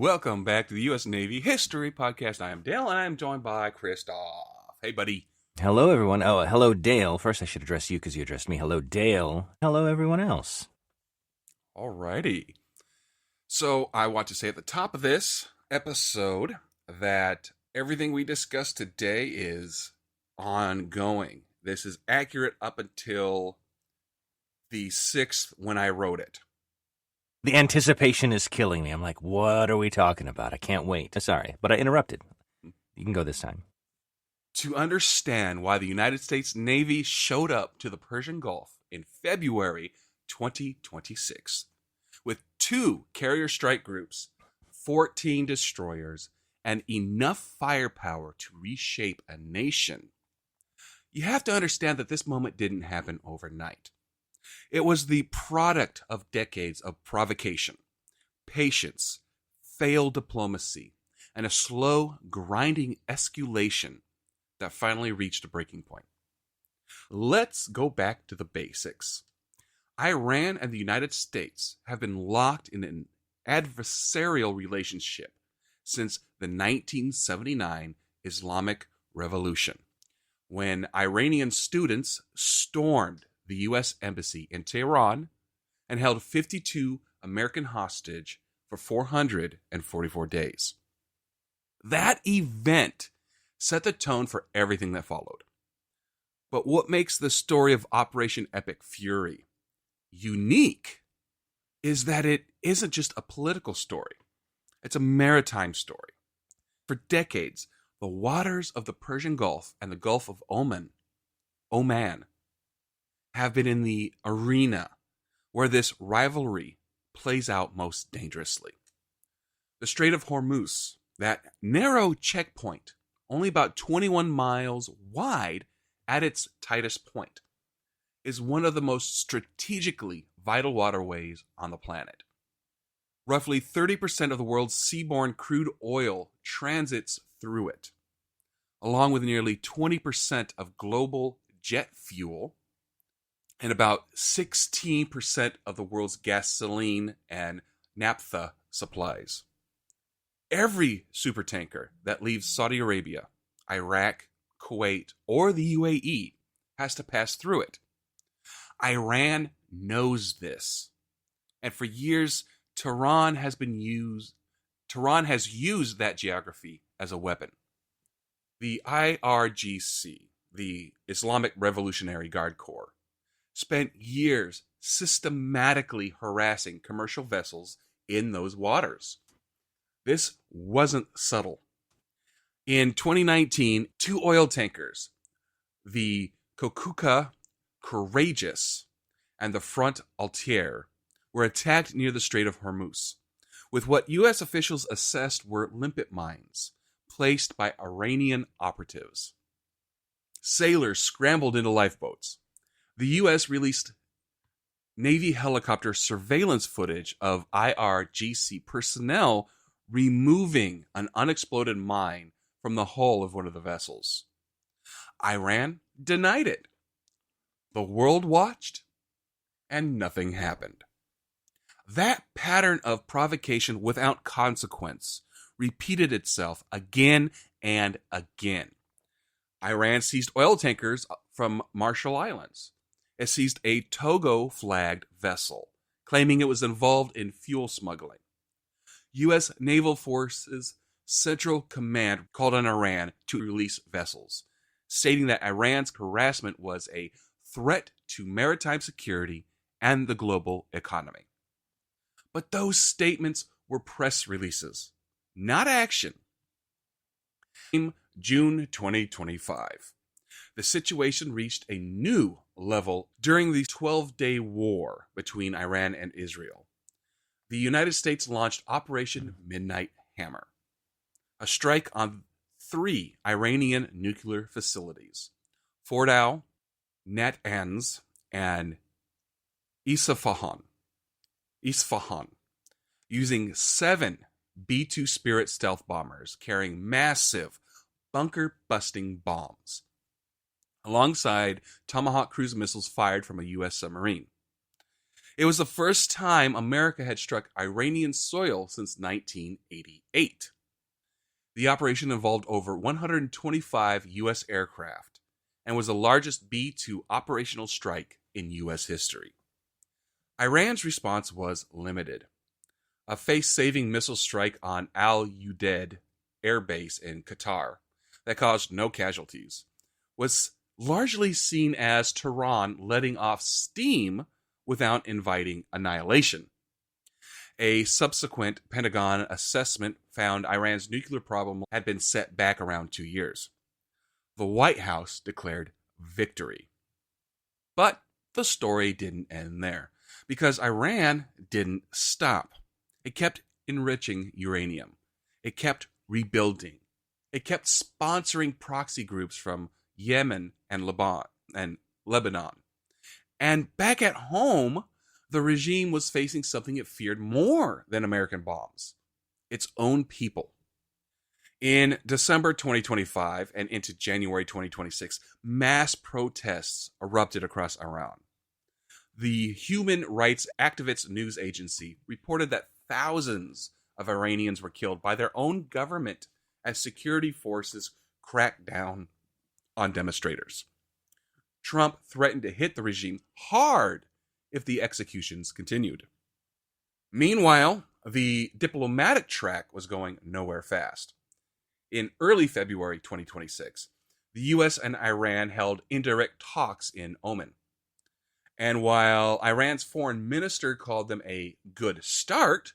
Welcome back to the U.S. Navy History Podcast. I am Dale, and I am joined by Christoph. Hey, buddy. Hello, everyone. Oh, hello, Dale. First, I should address you because you addressed me. Hello, Dale. Hello, everyone else. Alrighty. So, I want to say at the top of this episode that everything we discussed today is ongoing. This is accurate up until the 6th when I wrote it. The anticipation is killing me. I'm like, what are we talking about? I can't wait. Sorry, but I interrupted. You can go this time. To understand why the United States Navy showed up to the Persian Gulf in February 2026 with 2 carrier strike groups, 14 destroyers, and enough firepower to reshape a nation, you have to understand that this moment didn't happen overnight. It was the product of decades of provocation, patience, failed diplomacy, and a slow, grinding escalation that finally reached a breaking point. Let's go back to the basics. Iran and the United States have been locked in an adversarial relationship since the 1979 Islamic Revolution, when Iranian students stormed the U.S. Embassy in Tehran and held 52 American hostage for 444 days. That event set the tone for everything that followed. But what makes the story of Operation Epic Fury unique is that it isn't just a political story. It's a maritime story. For decades, the waters of the Persian Gulf and the Gulf of Oman, have been in the arena where this rivalry plays out most dangerously. The Strait of Hormuz, that narrow checkpoint, only about 21 miles wide at its tightest point, is one of the most strategically vital waterways on the planet. Roughly 30% of the world's seaborne crude oil transits through it, along with nearly 20% of global jet fuel and about 16% of the world's gasoline and naphtha supplies. Every supertanker that leaves Saudi Arabia, Iraq, Kuwait, or the UAE has to pass through it. Iran knows this, and for years, Tehran has used that geography as a weapon. The IRGC, the Islamic Revolutionary Guard Corps, spent years systematically harassing commercial vessels in those waters. This wasn't subtle. In 2019, 2 oil tankers, the Kokuka Courageous and the Front Altair, were attacked near the Strait of Hormuz, with what U.S. officials assessed were limpet mines placed by Iranian operatives. Sailors scrambled into lifeboats. The U.S. released Navy helicopter surveillance footage of IRGC personnel removing an unexploded mine from the hull of one of the vessels. Iran denied it. The world watched, and nothing happened. That pattern of provocation without consequence repeated itself again and again. Iran seized oil tankers from Marshall Islands. It seized a Togo-flagged vessel, claiming it was involved in fuel smuggling. U.S. Naval Forces Central Command called on Iran to release vessels, stating that Iran's harassment was a threat to maritime security and the global economy. But those statements were press releases, not action. In June 2025, the situation reached a new level during the 12-day war between Iran and Israel. The United States launched Operation Midnight Hammer, a strike on 3 Iranian nuclear facilities, Fordow, Natanz, and Isfahan, using 7 B-2 Spirit stealth bombers carrying massive bunker-busting bombs, alongside Tomahawk cruise missiles fired from a U.S. submarine. It was the first time America had struck Iranian soil since 1988. The operation involved over 125 U.S. aircraft and was the largest B-2 operational strike in U.S. history. Iran's response was limited. A face-saving missile strike on Al Udeid Air Base in Qatar that caused no casualties was largely seen as Tehran letting off steam without inviting annihilation. A subsequent Pentagon assessment found Iran's nuclear problem had been set back around 2 years. The White House declared victory. But the story didn't end there, because Iran didn't stop. It kept enriching uranium. It kept rebuilding. It kept sponsoring proxy groups from Yemen and Lebanon. And back at home, the regime was facing something it feared more than American bombs: its own people. In December 2025 and into January 2026, mass protests erupted across Iran. The Human Rights Activists News Agency reported that thousands of Iranians were killed by their own government as security forces cracked down on demonstrators. Trump threatened to hit the regime hard if the executions continued. Meanwhile, the diplomatic track was going nowhere fast. In early February 2026, the U.S. and Iran held indirect talks in Oman. And while Iran's foreign minister called them a good start,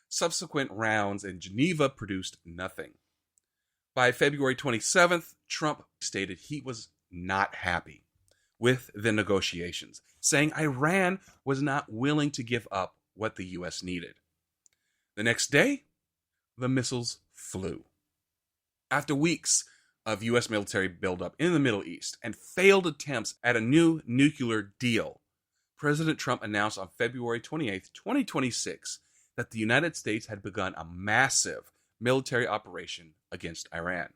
subsequent rounds in Geneva produced nothing. By February 27th, Trump stated he was not happy with the negotiations, saying Iran was not willing to give up what the U.S. needed. The next day, the missiles flew. After weeks of U.S. military buildup in the Middle East and failed attempts at a new nuclear deal, President Trump announced on February 28, 2026, that the United States had begun a massive military operation against Iran,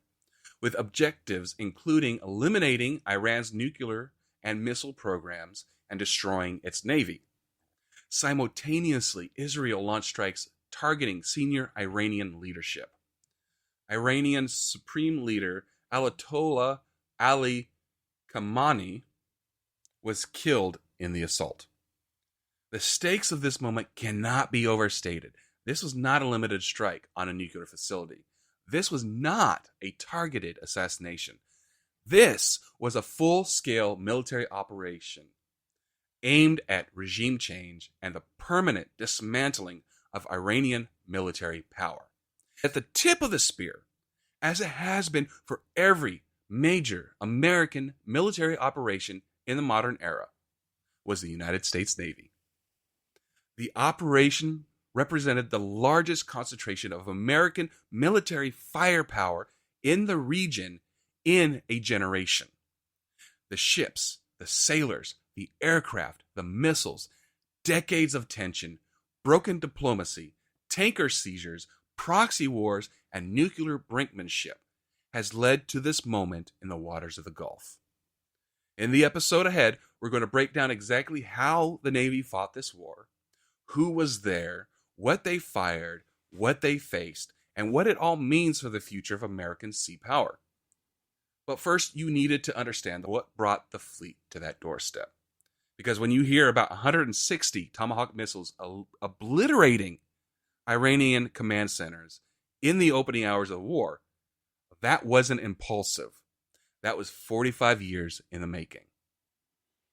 with objectives including eliminating Iran's nuclear and missile programs and destroying its navy. Simultaneously, Israel launched strikes targeting senior Iranian leadership. Iranian Supreme Leader Ayatollah Ali Khamenei was killed in the assault. The stakes of this moment cannot be overstated. This was not a limited strike on a nuclear facility. This was not a targeted assassination. This was a full-scale military operation aimed at regime change and the permanent dismantling of Iranian military power. At the tip of the spear, as it has been for every major American military operation in the modern era, was the United States Navy. The operation represented the largest concentration of American military firepower in the region in a generation. The ships, the sailors, the aircraft, the missiles, decades of tension, broken diplomacy, tanker seizures, proxy wars, and nuclear brinkmanship has led to this moment in the waters of the Gulf. In the episode ahead, we're going to break down exactly how the Navy fought this war, who was there, what they fired, what they faced, and what it all means for the future of American sea power. But first, you needed to understand what brought the fleet to that doorstep. Because when you hear about 160 Tomahawk missiles obliterating Iranian command centers in the opening hours of war, that wasn't impulsive. That was 45 years in the making.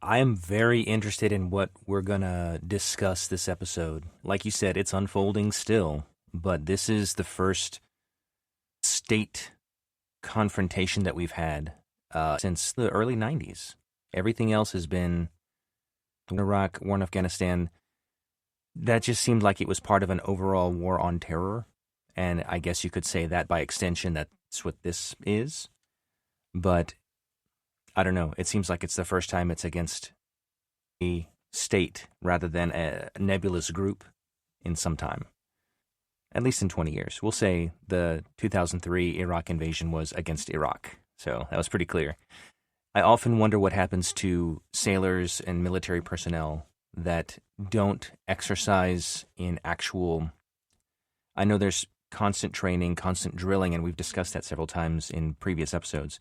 I am very interested in what we're going to discuss this episode. Like you said, it's unfolding still, but this is the first state confrontation that we've had since the early 90s. Everything else has been Iraq, war in Afghanistan. That just seemed like it was part of an overall war on terror, and I guess you could say that by extension that's what this is. But I don't know. It seems like it's the first time it's against a state rather than a nebulous group in some time. At least in 20 years. We'll say the 2003 Iraq invasion was against Iraq. So that was pretty clear. I often wonder what happens to sailors and military personnel that don't exercise in actual. I know there's constant training, constant drilling, and we've discussed that several times in previous episodes.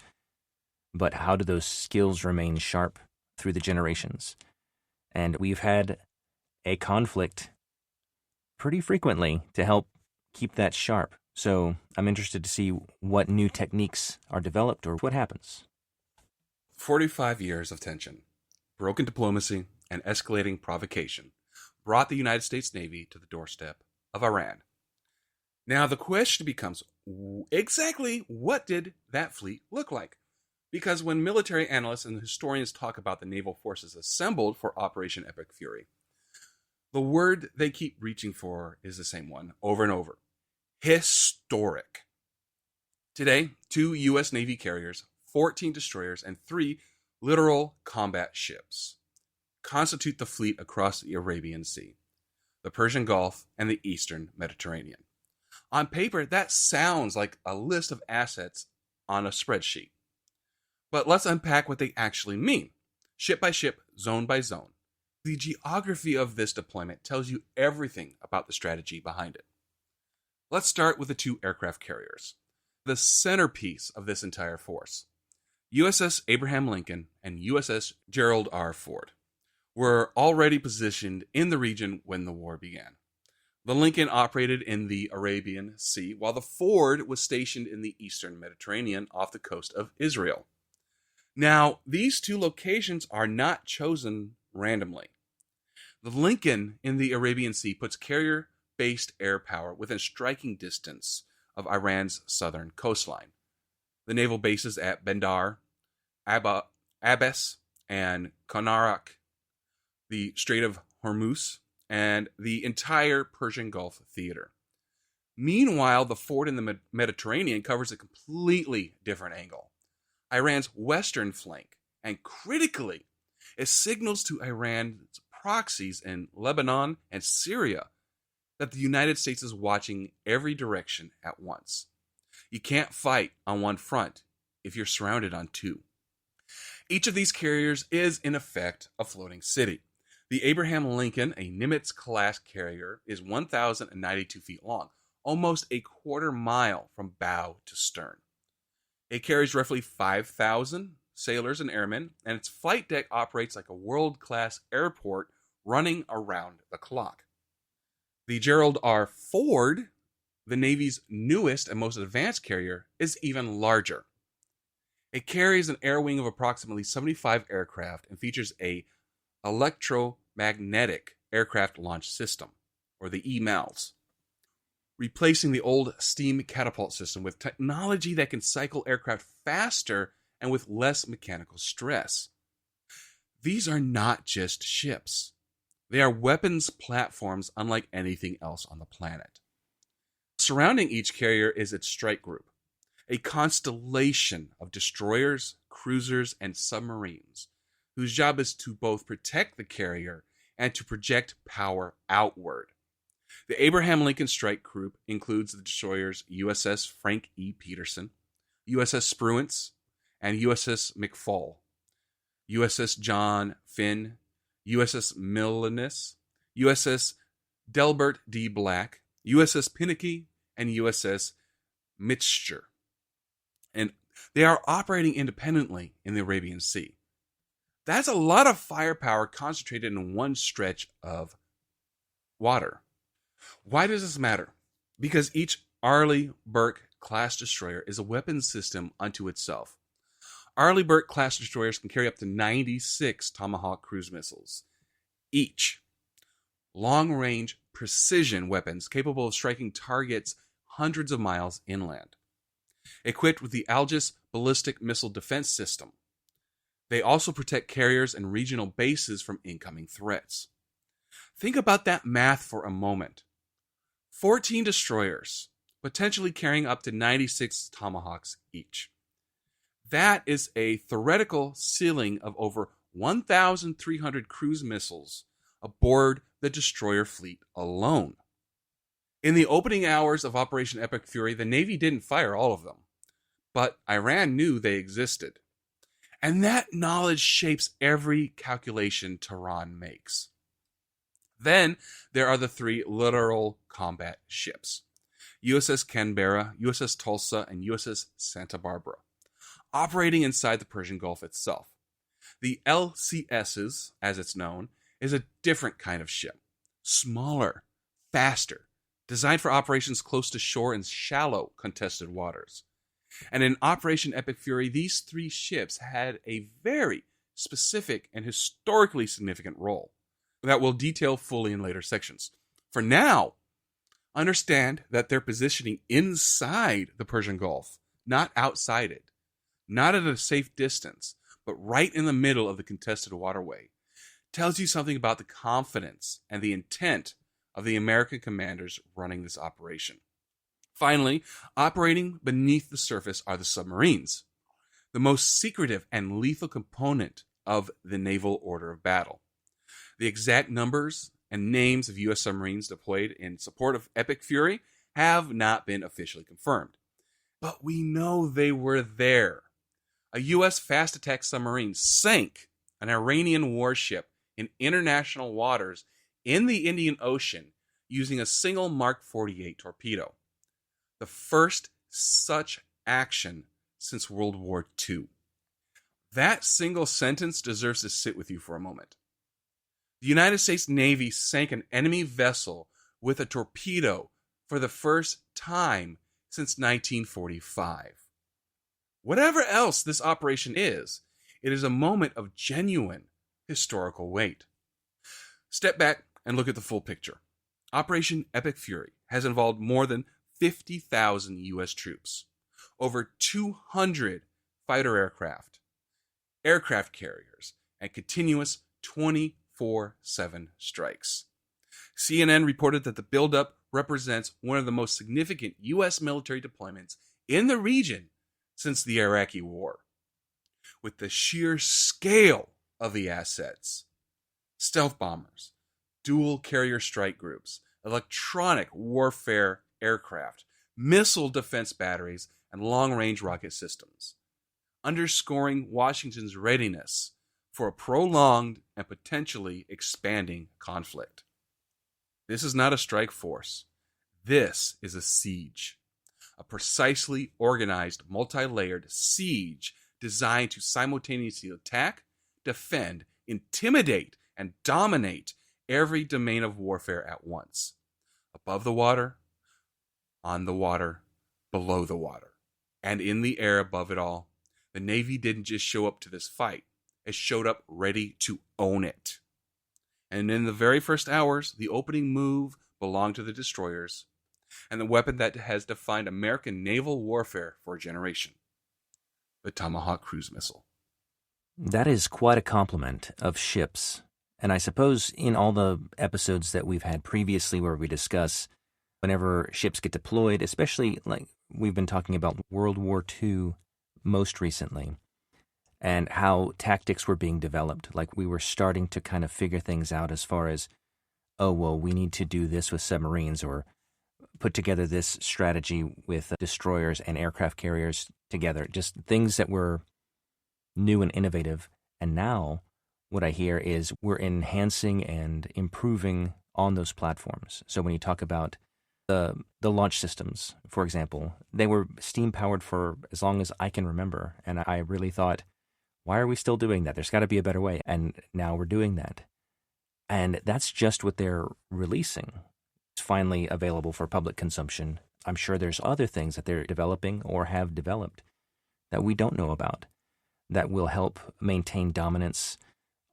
But how do those skills remain sharp through the generations? And we've had a conflict pretty frequently to help keep that sharp. So I'm interested to see what new techniques are developed or what happens. 45 years of tension, broken diplomacy, and escalating provocation brought the United States Navy to the doorstep of Iran. Now the question becomes, exactly what did that fleet look like? Because when military analysts and historians talk about the naval forces assembled for Operation Epic Fury, the word they keep reaching for is the same one over and over: historic. Today, 2 U.S. Navy carriers, 14 destroyers, and 3 littoral combat ships constitute the fleet across the Arabian Sea, the Persian Gulf, and the Eastern Mediterranean. On paper, that sounds like a list of assets on a spreadsheet. But let's unpack what they actually mean, ship by ship, zone by zone. The geography of this deployment tells you everything about the strategy behind it. Let's start with the 2 aircraft carriers, the centerpiece of this entire force. USS Abraham Lincoln and USS Gerald R. Ford were already positioned in the region when the war began. The Lincoln operated in the Arabian Sea, while the Ford was stationed in the Eastern Mediterranean off the coast of Israel. Now, these 2 locations are not chosen randomly. The Lincoln in the Arabian Sea puts carrier-based air power within striking distance of Iran's southern coastline. The naval bases at Bandar Abbas and Konarak, the Strait of Hormuz, and the entire Persian Gulf theater. Meanwhile, the Ford in the Mediterranean covers a completely different angle: Iran's western flank, and critically, it signals to Iran's proxies in Lebanon and Syria that the United States is watching every direction at once. You can't fight on one front if you're surrounded on 2. Each of these carriers is, in effect, a floating city. The Abraham Lincoln, a Nimitz-class carrier, is 1,092 feet long, almost a quarter mile from bow to stern. It carries roughly 5,000 sailors and airmen, and its flight deck operates like a world-class airport running around the clock. The Gerald R. Ford, the Navy's newest and most advanced carrier, is even larger. It carries an air wing of approximately 75 aircraft and features a electromagnetic aircraft launch system, or the EMALS, replacing the old steam catapult system with technology that can cycle aircraft faster and with less mechanical stress. These are not just ships. They are weapons platforms unlike anything else on the planet. Surrounding each carrier is its strike group, a constellation of destroyers, cruisers, and submarines, whose job is to both protect the carrier and to project power outward. The Abraham Lincoln Strike Group includes the destroyers USS Frank E. Peterson, USS Spruance, and USS McFall, USS John Finn, USS Milanus, USS Delbert D. Black, USS Pinnaky, and USS Mixture. And they are operating independently in the Arabian Sea. That's a lot of firepower concentrated in one stretch of water. Why does this matter? Because each Arleigh Burke class destroyer is a weapons system unto itself. Arleigh Burke class destroyers can carry up to 96 Tomahawk cruise missiles each. Long-range precision weapons capable of striking targets hundreds of miles inland. Equipped with the Aegis ballistic missile defense system, they also protect carriers and regional bases from incoming threats. Think about that math for a moment. 14 destroyers, potentially carrying up to 96 Tomahawks each. That is a theoretical ceiling of over 1,300 cruise missiles aboard the destroyer fleet alone. In the opening hours of Operation Epic Fury, the Navy didn't fire all of them, but Iran knew they existed. And that knowledge shapes every calculation Tehran makes. Then there are the 3 littoral combat ships: USS Canberra, USS Tulsa, and USS Santa Barbara, operating inside the Persian Gulf itself. The LCSs, as it's known, is a different kind of ship. Smaller, faster, designed for operations close to shore in shallow, contested waters. And in Operation Epic Fury, these 3 ships had a very specific and historically significant role that we'll detail fully in later sections. For now, understand that their positioning inside the Persian Gulf, not outside it, not at a safe distance, but right in the middle of the contested waterway, tells you something about the confidence and the intent of the American commanders running this operation. Finally, operating beneath the surface are the submarines, the most secretive and lethal component of the naval order of battle. The exact numbers and names of U.S. submarines deployed in support of Epic Fury have not been officially confirmed. But we know they were there. A U.S. fast attack submarine sank an Iranian warship in international waters in the Indian Ocean using a single Mark 48 torpedo. The first such action since World War II. That single sentence deserves to sit with you for a moment. The United States Navy sank an enemy vessel with a torpedo for the first time since 1945. Whatever else this operation is, it is a moment of genuine historical weight. Step back and look at the full picture. Operation Epic Fury has involved more than 50,000 U.S. troops, over 200 fighter aircraft carriers, and continuous 24/7 strikes. CNN reported that the buildup represents one of the most significant U.S. military deployments in the region since the Iraqi War. With the sheer scale of the assets, stealth bombers, dual carrier strike groups, electronic warfare aircraft, missile defense batteries, and long-range rocket systems, underscoring Washington's readiness for a prolonged and potentially expanding conflict. This is not a strike force. This is a siege. A precisely organized, multi-layered siege designed to simultaneously attack, defend, intimidate, and dominate every domain of warfare at once. Above the water, on the water, below the water, and in the air above it all. The Navy didn't just show up to this fight. It showed up ready to own it. And in the very first hours, the opening move belonged to the destroyers and the weapon that has defined American naval warfare for a generation, the Tomahawk cruise missile. That is quite a complement of ships. And I suppose in all the episodes that we've had previously where we discuss whenever ships get deployed, especially like we've been talking about World War II most recently, and how tactics were being developed. Like we were starting to kind of figure things out as far as, oh, well, we need to do this with submarines or put together this strategy with destroyers and aircraft carriers together. Just things that were new and innovative. And now what I hear is we're enhancing and improving on those platforms. So when you talk about the launch systems, for example, they were steam-powered for as long as I can remember. And I really thought, why are we still doing that? There's got to be a better way. And now we're doing that. And that's just what they're releasing. It's finally available for public consumption. I'm sure there's other things that they're developing or have developed that we don't know about that will help maintain dominance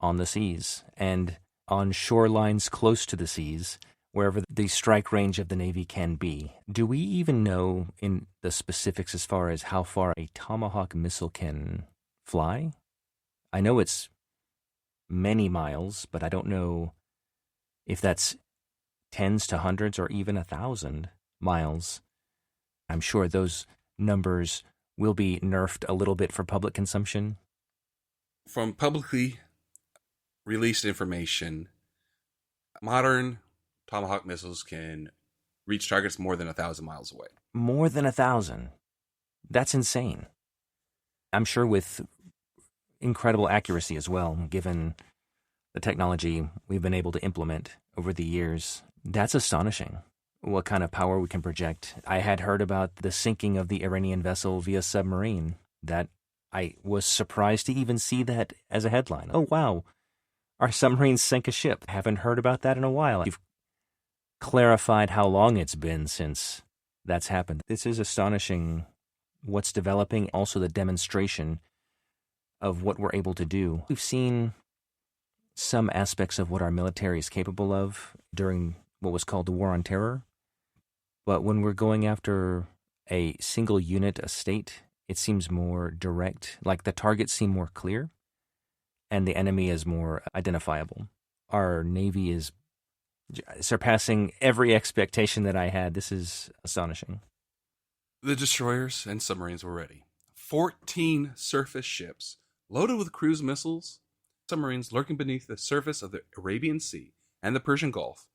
on the seas and on shorelines close to the seas, wherever the strike range of the Navy can be. Do we even know in the specifics as far as how far a Tomahawk missile can fly? I know it's many miles, but I don't know if that's tens to hundreds or even 1,000 miles. I'm sure those numbers will be nerfed a little bit for public consumption. From publicly released information, modern Tomahawk missiles can reach targets more than 1,000 miles away. More than 1,000. That's insane. I'm sure with incredible accuracy as well, given the technology we've been able to implement over the years. That's astonishing, what kind of power we can project. I had heard about the sinking of the Iranian vessel via submarine. That I was surprised to even see that as a headline. Oh, wow, our submarines sank a ship. Haven't heard about that in a while. You've clarified how long it's been since that's happened. This is astonishing what's developing, also the demonstration of what we're able to do. We've seen some aspects of what our military is capable of during what was called the War on Terror. But when we're going after a single unit, a state, it seems more direct, like the targets seem more clear, and the enemy is more identifiable. Our Navy is surpassing every expectation that I had. This is astonishing. The destroyers and submarines were ready. 14 surface ships loaded with cruise missiles, submarines lurking beneath the surface of the Arabian Sea and the Persian Gulf,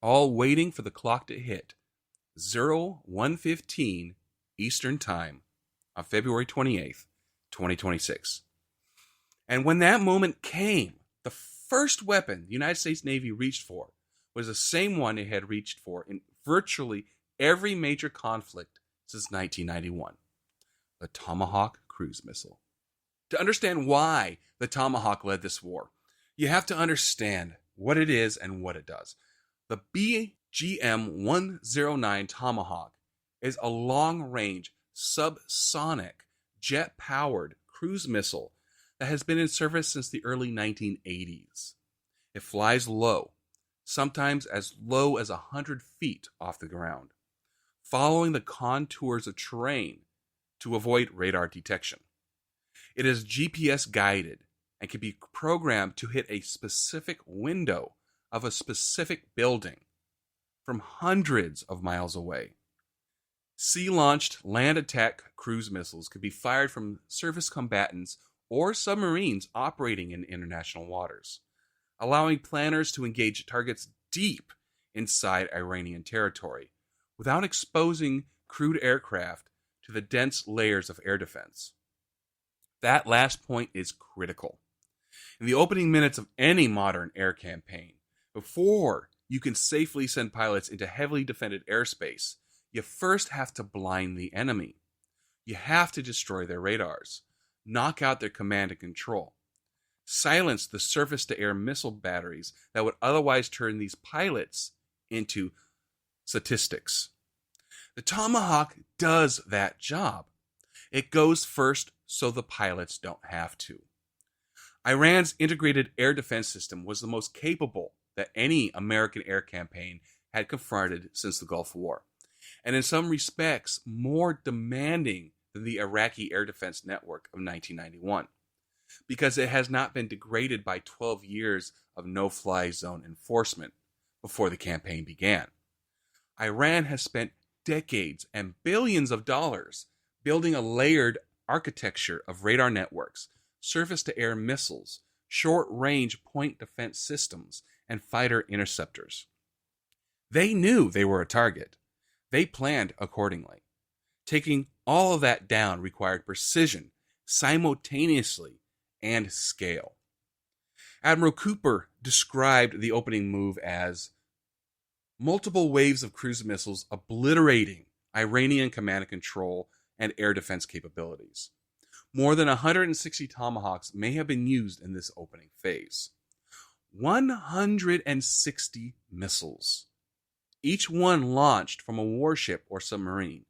all waiting for the clock to hit 01:15 Eastern Time on February 28th, 2026. And when that moment came, the first weapon the United States Navy reached for was the same one it had reached for in virtually every major conflict since 1991, the Tomahawk cruise missile. To understand why the Tomahawk led this war, you have to understand what it is and what it does. The BGM-109 Tomahawk is a long-range, subsonic, jet-powered cruise missile that has been in service since the early 1980s. It flies low, sometimes as low as 100 feet off the ground, following the contours of terrain to avoid radar detection. It is GPS guided and can be programmed to hit a specific window of a specific building from hundreds of miles away. Sea-launched land attack cruise missiles could be fired from surface combatants or submarines operating in international waters, allowing planners to engage targets deep inside Iranian territory without exposing crewed aircraft to the dense layers of air defense. That last point is critical. In the opening minutes of any modern air campaign, before you can safely send pilots into heavily defended airspace, you first have to blind the enemy. You have to destroy their radars, knock out their command and control, silence the surface-to-air missile batteries that would otherwise turn these pilots into statistics. The Tomahawk does that job. It goes first so the pilots don't have to. Iran's integrated air defense system was the most capable that any American air campaign had confronted since the Gulf War, and in some respects more demanding than the Iraqi air defense network of 1991, because it has not been degraded by 12 years of no-fly zone enforcement before the campaign began. Iran has spent decades and billions of dollars building a layered architecture of radar networks, surface-to-air missiles, short-range point defense systems, and fighter interceptors. They knew they were a target. They planned accordingly. Taking all of that down required precision, simultaneously, and scale. Admiral Cooper described the opening move as multiple waves of cruise missiles obliterating Iranian command and control and air defense capabilities. More than 160 Tomahawks may have been used in this opening phase. 160 missiles, each one launched from a warship or submarine,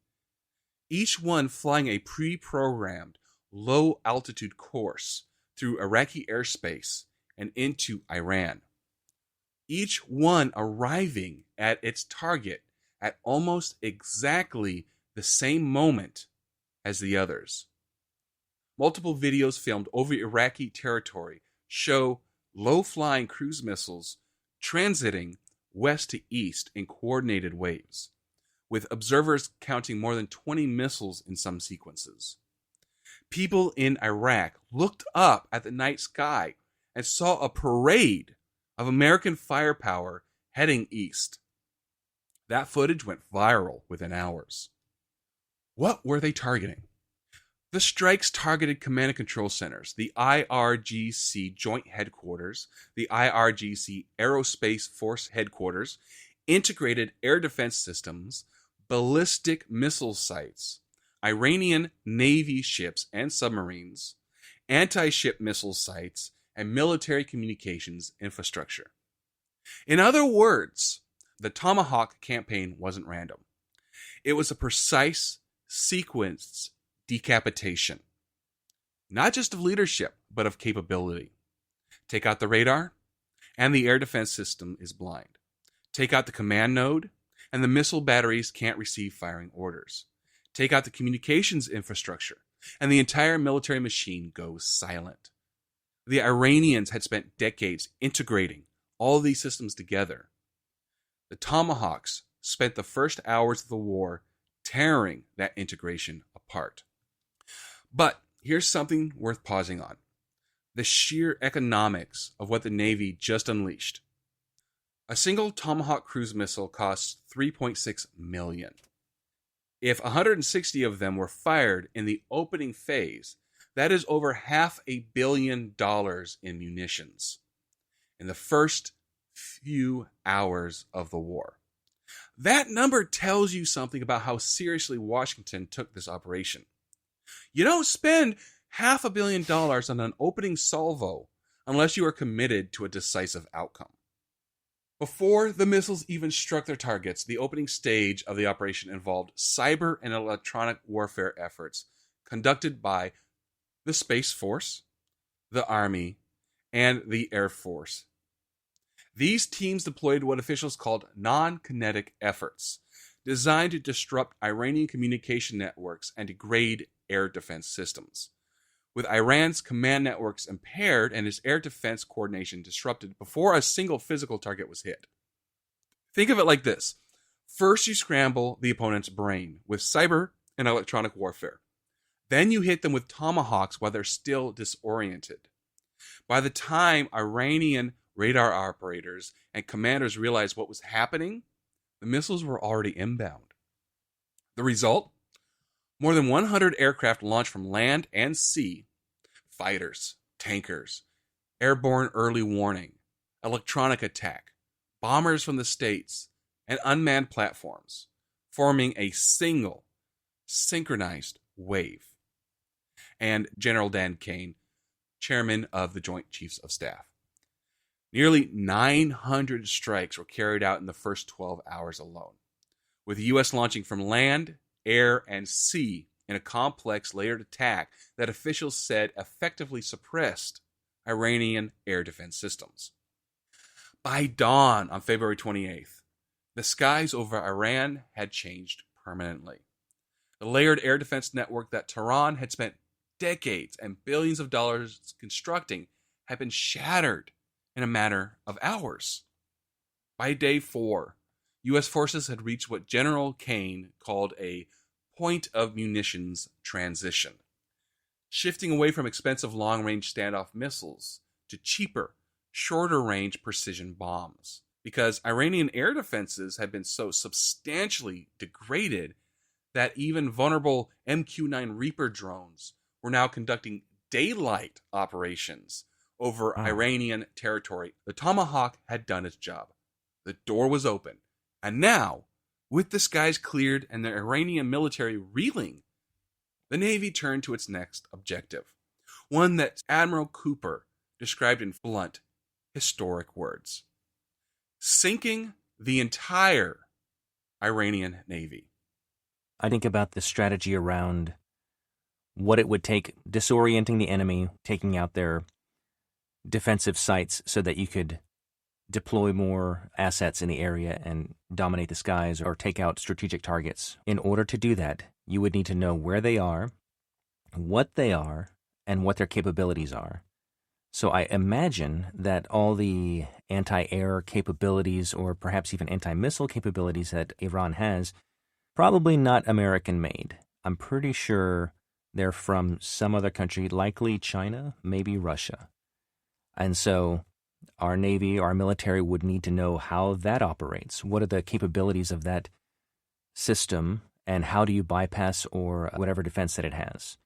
each one flying a pre-programmed low-altitude course through Iraqi airspace and into Iran, each one arriving at its target at almost exactly the same moment as the others. Multiple videos filmed over Iraqi territory show low-flying cruise missiles transiting west to east in coordinated waves, with observers counting more than 20 missiles in some sequences. People in Iraq looked up at the night sky and saw a parade of American firepower heading east. That footage went viral within hours. What were they targeting? The strikes targeted command and control centers, the IRGC Joint Headquarters, the IRGC Aerospace Force Headquarters, integrated air defense systems, ballistic missile sites, Iranian Navy ships and submarines, anti-ship missile sites, and military communications infrastructure. In other words, the Tomahawk campaign wasn't random. It was a precise, sequenced decapitation, not just of leadership, but of capability. Take out the radar, and the air defense system is blind. Take out the command node, and the missile batteries can't receive firing orders. Take out the communications infrastructure, and the entire military machine goes silent. The Iranians had spent decades integrating all these systems together. The Tomahawks spent the first hours of the war tearing that integration apart. But here's something worth pausing on: the sheer economics of what the Navy just unleashed. A single Tomahawk cruise missile costs $3.6 million. If 160 of them were fired in the opening phase, that is over $500 million in munitions in the first few hours of the war. That number tells you something about how seriously Washington took this operation. You don't spend $500 million on an opening salvo unless you are committed to a decisive outcome. Before the missiles even struck their targets, the opening stage of the operation involved cyber and electronic warfare efforts conducted by the Space Force, the Army, and the Air Force. These teams deployed what officials called non-kinetic efforts, designed to disrupt Iranian communication networks and degrade air defense systems, with Iran's command networks impaired and its air defense coordination disrupted before a single physical target was hit. Think of it like this. First, you scramble the opponent's brain with cyber and electronic warfare. Then you hit them with tomahawks while they're still disoriented. By the time Iranian radar operators and commanders realized what was happening, the missiles were already inbound. The result? More than 100 aircraft launched from land and sea, fighters, tankers, airborne early warning, electronic attack, bombers from the States, and unmanned platforms, forming a single, synchronized wave. And General Dan Kane, chairman of the Joint Chiefs of Staff. Nearly 900 strikes were carried out in the first 12 hours alone, with the U.S. launching from land, air, and sea in a complex layered attack that officials said effectively suppressed Iranian air defense systems. By dawn on February 28th, the skies over Iran had changed permanently. The layered air defense network that Tehran had spent decades and billions of dollars constructing had been shattered in a matter of hours. By day 4, U.S. forces had reached what General Kane called a point of munitions transition, shifting away from expensive long-range standoff missiles to cheaper, shorter-range precision bombs, because Iranian air defenses had been so substantially degraded that even vulnerable MQ-9 Reaper drones were now conducting daylight operations over Iranian territory. The Tomahawk had done its job. The door was open. And now, with the skies cleared and the Iranian military reeling, the Navy turned to its next objective, one that Admiral Cooper described in blunt, historic words: sinking the entire Iranian Navy. I think about the strategy around what it would take disorienting the enemy, taking out their defensive sites so that you could deploy more assets in the area and dominate the skies or take out strategic targets. In order to do that, you would need to know where they are, and what their capabilities are. So I imagine that all the anti-air capabilities or perhaps even anti-missile capabilities that Iran has, probably not American-made. I'm pretty sure they're from some other country, likely China, maybe Russia. And so our Navy, our military would need to know how that operates. What are the capabilities of that system, and how do you bypass or whatever defense that it has?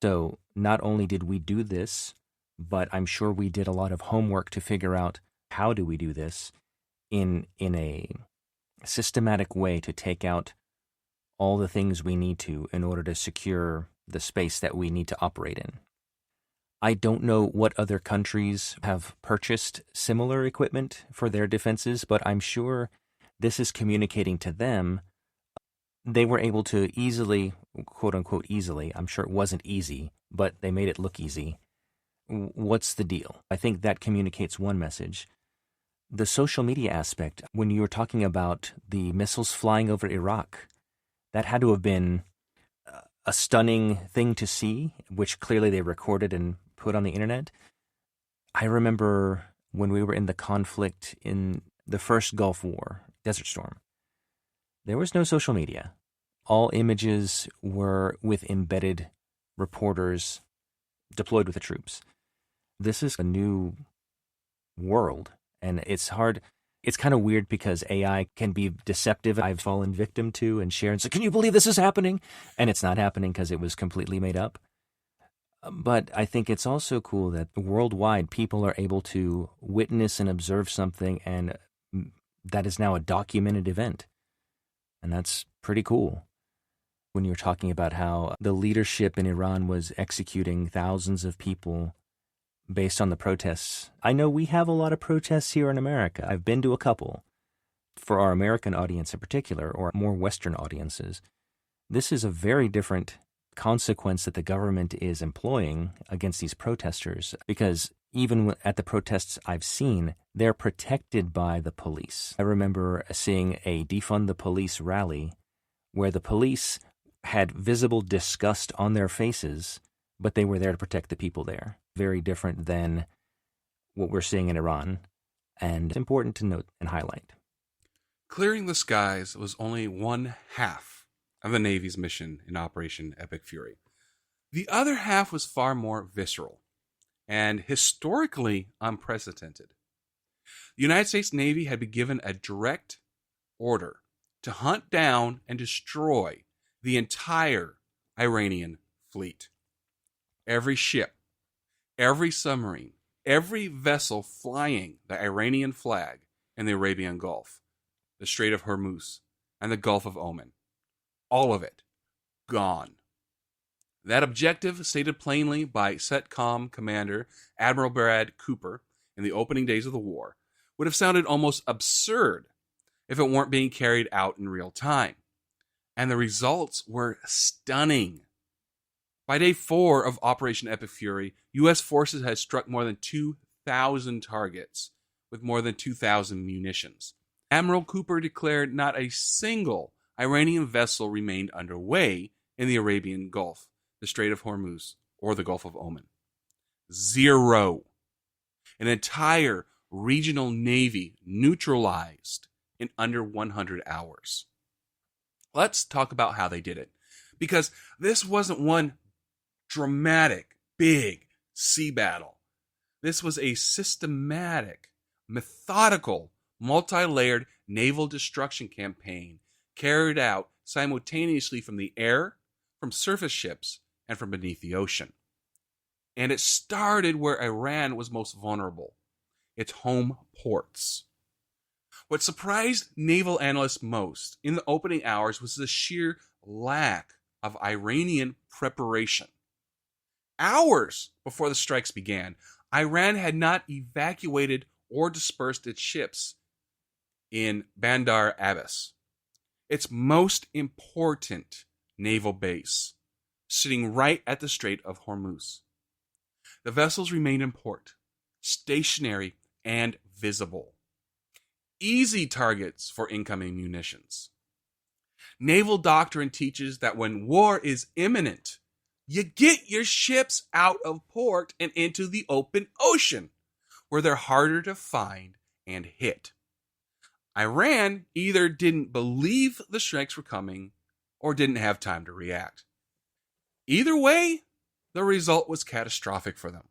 So not only did we do this, but I'm sure we did a lot of homework to figure out how do we do this in a systematic way to take out all the things we need to in order to secure the space that we need to operate in. I don't know what other countries have purchased similar equipment for their defenses, but I'm sure this is communicating to them. They were able to easily, quote unquote, easily, I'm sure it wasn't easy, but they made it look easy. What's the deal? I think that communicates one message. The social media aspect, when you were talking about the missiles flying over Iraq, that had to have been a stunning thing to see, which clearly they recorded and put on the internet. I remember when we were in the conflict in the first Gulf War, Desert Storm, there was no social media. All images were with embedded reporters deployed with the troops. This is a new world, and it's hard. It's kind of weird because AI can be deceptive. I've fallen victim to and shared, so can you believe this is happening? And it's not happening because it was completely made up. But I think it's also cool that worldwide people are able to witness and observe something, and that is now a documented event. And that's pretty cool. When you're talking about how the leadership in Iran was executing thousands of people based on the protests. I know we have a lot of protests here in America. I've been to a couple. For our American audience in particular, or more Western audiences, this is a very different consequence that the government is employing against these protesters, because even at the protests I've seen, they're protected by the police. I remember seeing a defund the police rally where the police had visible disgust on their faces, but they were there to protect the people there. Very different than what we're seeing in Iran, and it's important to note and highlight. Clearing the skies was only one half of the Navy's mission in Operation Epic Fury. The other half was far more visceral and historically unprecedented. The United States Navy had been given a direct order to hunt down and destroy the entire Iranian fleet. Every ship, every submarine, every vessel flying the Iranian flag in the Arabian Gulf, the Strait of Hormuz, and the Gulf of Oman. All of it gone. That objective, stated plainly by CENTCOM Commander Admiral Brad Cooper in the opening days of the war, would have sounded almost absurd if it weren't being carried out in real time. And the results were stunning. By day 4 of Operation Epic Fury, U.S. forces had struck more than 2,000 targets with more than 2,000 munitions. Admiral Cooper declared not a single Iranian vessel remained underway in the Arabian Gulf, the Strait of Hormuz, or the Gulf of Oman. 0. An entire regional navy neutralized in under 100 hours. Let's talk about how they did it, because this wasn't one dramatic, big sea battle. This was a systematic, methodical, multi-layered naval destruction campaign carried out simultaneously from the air, from surface ships, and from beneath the ocean. And it started where Iran was most vulnerable, its home ports. What surprised naval analysts most in the opening hours was the sheer lack of Iranian preparation. Hours before the strikes began, Iran had not evacuated or dispersed its ships in Bandar Abbas, its most important naval base, sitting right at the Strait of Hormuz. The vessels remained in port, stationary and visible. Easy targets for incoming munitions. Naval doctrine teaches that when war is imminent, you get your ships out of port and into the open ocean, where they're harder to find and hit. Iran either didn't believe the strikes were coming or didn't have time to react. Either way, the result was catastrophic for them.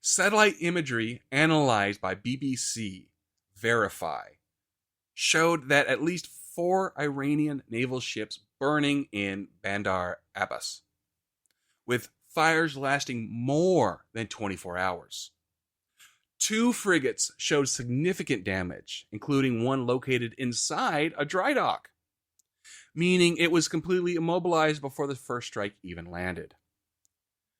Satellite imagery analyzed by BBC Verify showed that at least 4 Iranian naval ships burning in Bandar Abbas, with fires lasting more than 24 hours. 2 frigates showed significant damage, including one located inside a dry dock, meaning it was completely immobilized before the first strike even landed.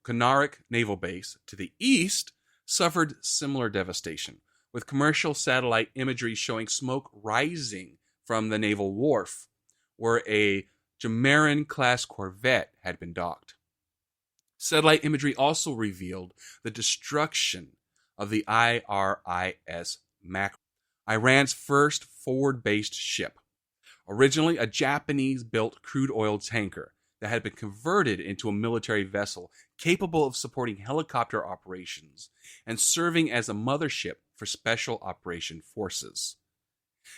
Konark Naval Base to the east suffered similar devastation, with commercial satellite imagery showing smoke rising from the naval wharf, where a Jamarin-class corvette had been docked. Satellite imagery also revealed the destruction of the IRIS Mac, Iran's first forward-based ship. Originally a Japanese-built crude oil tanker that had been converted into a military vessel capable of supporting helicopter operations and serving as a mothership for special operation forces.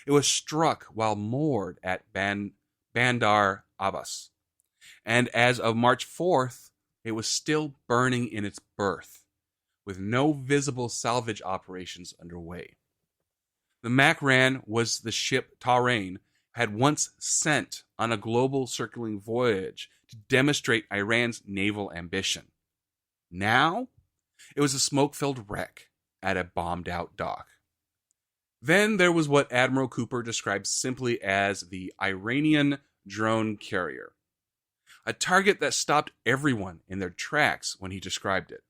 It was struck while moored at Bandar Abbas, and as of March 4th, it was still burning in its berth, with no visible salvage operations underway. The Makran was the ship Tahran had once sent on a global circling voyage to demonstrate Iran's naval ambition. Now, it was a smoke-filled wreck at a bombed-out dock. Then there was what Admiral Cooper described simply as the Iranian drone carrier, a target that stopped everyone in their tracks when he described it.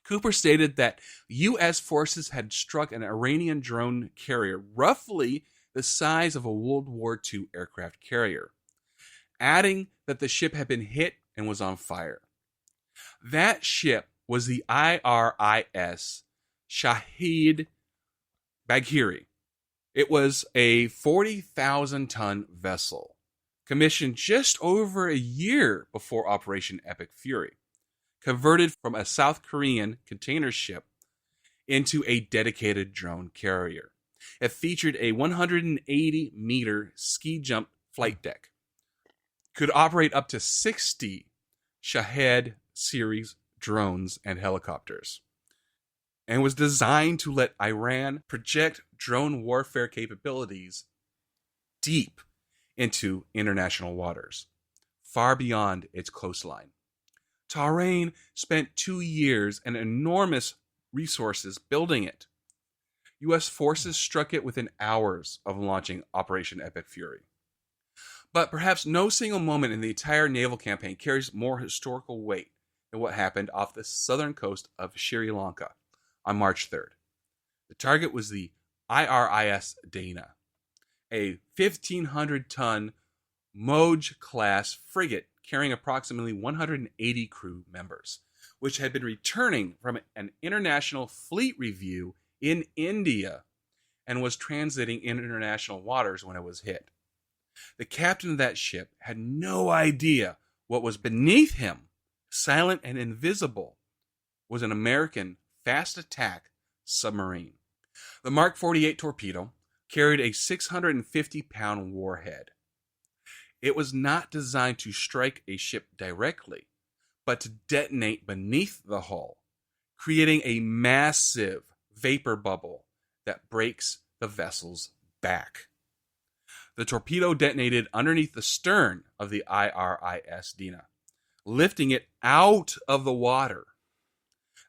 Cooper stated that U.S. forces had struck an Iranian drone carrier roughly the size of a World War II aircraft carrier, adding that the ship had been hit and was on fire. That ship was the IRIS Shahid Bagheri. It was a 40,000-ton vessel, commissioned just over a year before Operation Epic Fury, converted from a South Korean container ship into a dedicated drone carrier. It featured a 180-meter ski jump flight deck, could operate up to 60 Shahed series drones and helicopters, and was designed to let Iran project drone warfare capabilities deep into international waters, far beyond its coastline. Tahran spent 2 years and enormous resources building it. U.S. forces struck it within hours of launching Operation Epic Fury. But perhaps no single moment in the entire naval campaign carries more historical weight than what happened off the southern coast of Sri Lanka on March 3rd. The target was the IRIS Dana, a 1,500-ton Moj-class frigate carrying approximately 180 crew members, which had been returning from an international fleet review in India and was transiting international waters when it was hit. The captain of that ship had no idea what was beneath him, silent and invisible, was an American fast attack submarine. The Mark 48 torpedo carried a 650-pound warhead. It was not designed to strike a ship directly, but to detonate beneath the hull, creating a massive vapor bubble that breaks the vessel's back. The torpedo detonated underneath the stern of the IRIS Dana, lifting it out of the water.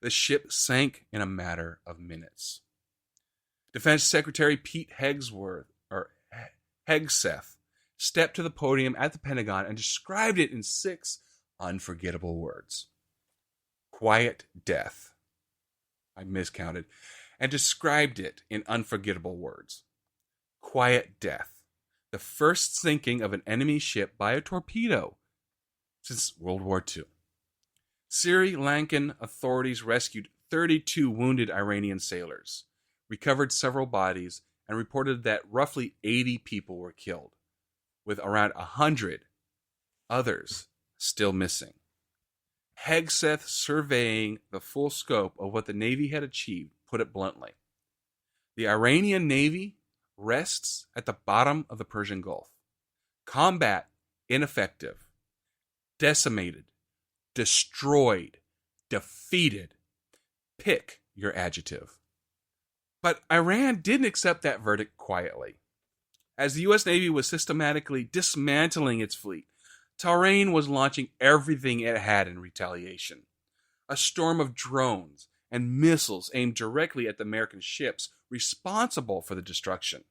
The ship sank in a matter of minutes. Defense Secretary Pete Hegseth stepped to the podium at the Pentagon and described it in 6 unforgettable words. Quiet death. I miscounted. And described it in unforgettable words. Quiet death. The first sinking of an enemy ship by a torpedo since World War II. Sri Lankan authorities rescued 32 wounded Iranian sailors, recovered several bodies, and reported that roughly 80 people were killed, with around 100 others still missing. Hegseth, surveying the full scope of what the Navy had achieved, put it bluntly. The Iranian Navy rests at the bottom of the Persian Gulf. Combat ineffective, decimated, destroyed, defeated. Pick your adjective. But Iran didn't accept that verdict quietly. As the U.S. Navy was systematically dismantling its fleet, Tehran was launching everything it had in retaliation. A storm of drones and missiles aimed directly at the American ships responsible for the destruction.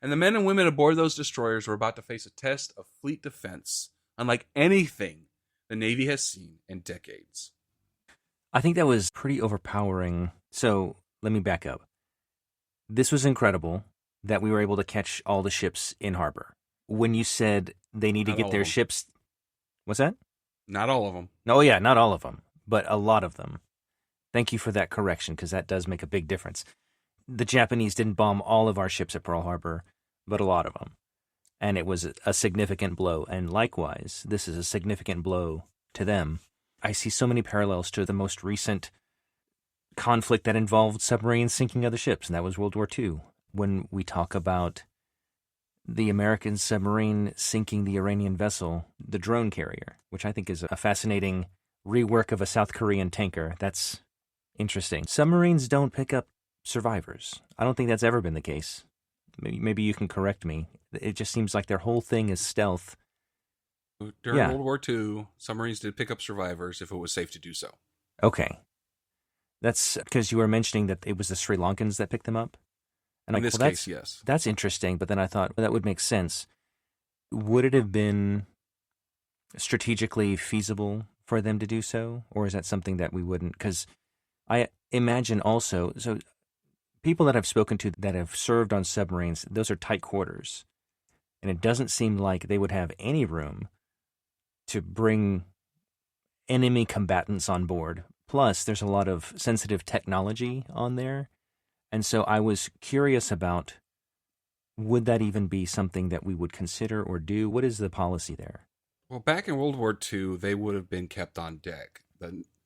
And the men and women aboard those destroyers were about to face a test of fleet defense unlike anything the Navy has seen in decades. I think that was pretty overpowering. So let me back up. This was incredible that we were able to catch all the ships in harbor. When you said they need to Not get all their of them. ships, what's that? Not all of them. Oh, yeah, not all of them, but a lot of them. Thank you for that correction, because that does make a big difference. The Japanese didn't bomb all of our ships at Pearl Harbor, but a lot of them. And it was a significant blow. And likewise, this is a significant blow to them. I see so many parallels to the most recent conflict that involved submarines sinking other ships, and that was World War II. When we talk about the American submarine sinking the Iranian vessel, the drone carrier, which I think is a fascinating rework of a South Korean tanker. That's interesting. Submarines don't pick up survivors. I don't think that's ever been the case. Maybe you can correct me. It just seems like their whole thing is stealth. During Yeah. World War II, submarines did pick up survivors if it was safe to do so. Okay. That's because you were mentioning that it was the Sri Lankans that picked them up? And In like, this well, case, yes. That's interesting, but then I thought, well, that would make sense. Would it have been strategically feasible for them to do so? Or is that something that we wouldn't? Because I imagine also, so people that I've spoken to that have served on submarines, those are tight quarters. And it doesn't seem like they would have any room to bring enemy combatants on board. Plus, there's a lot of sensitive technology on there. And so I was curious about, would that even be something that we would consider or do? What is the policy there? Well, back in World War II, they would have been kept on deck.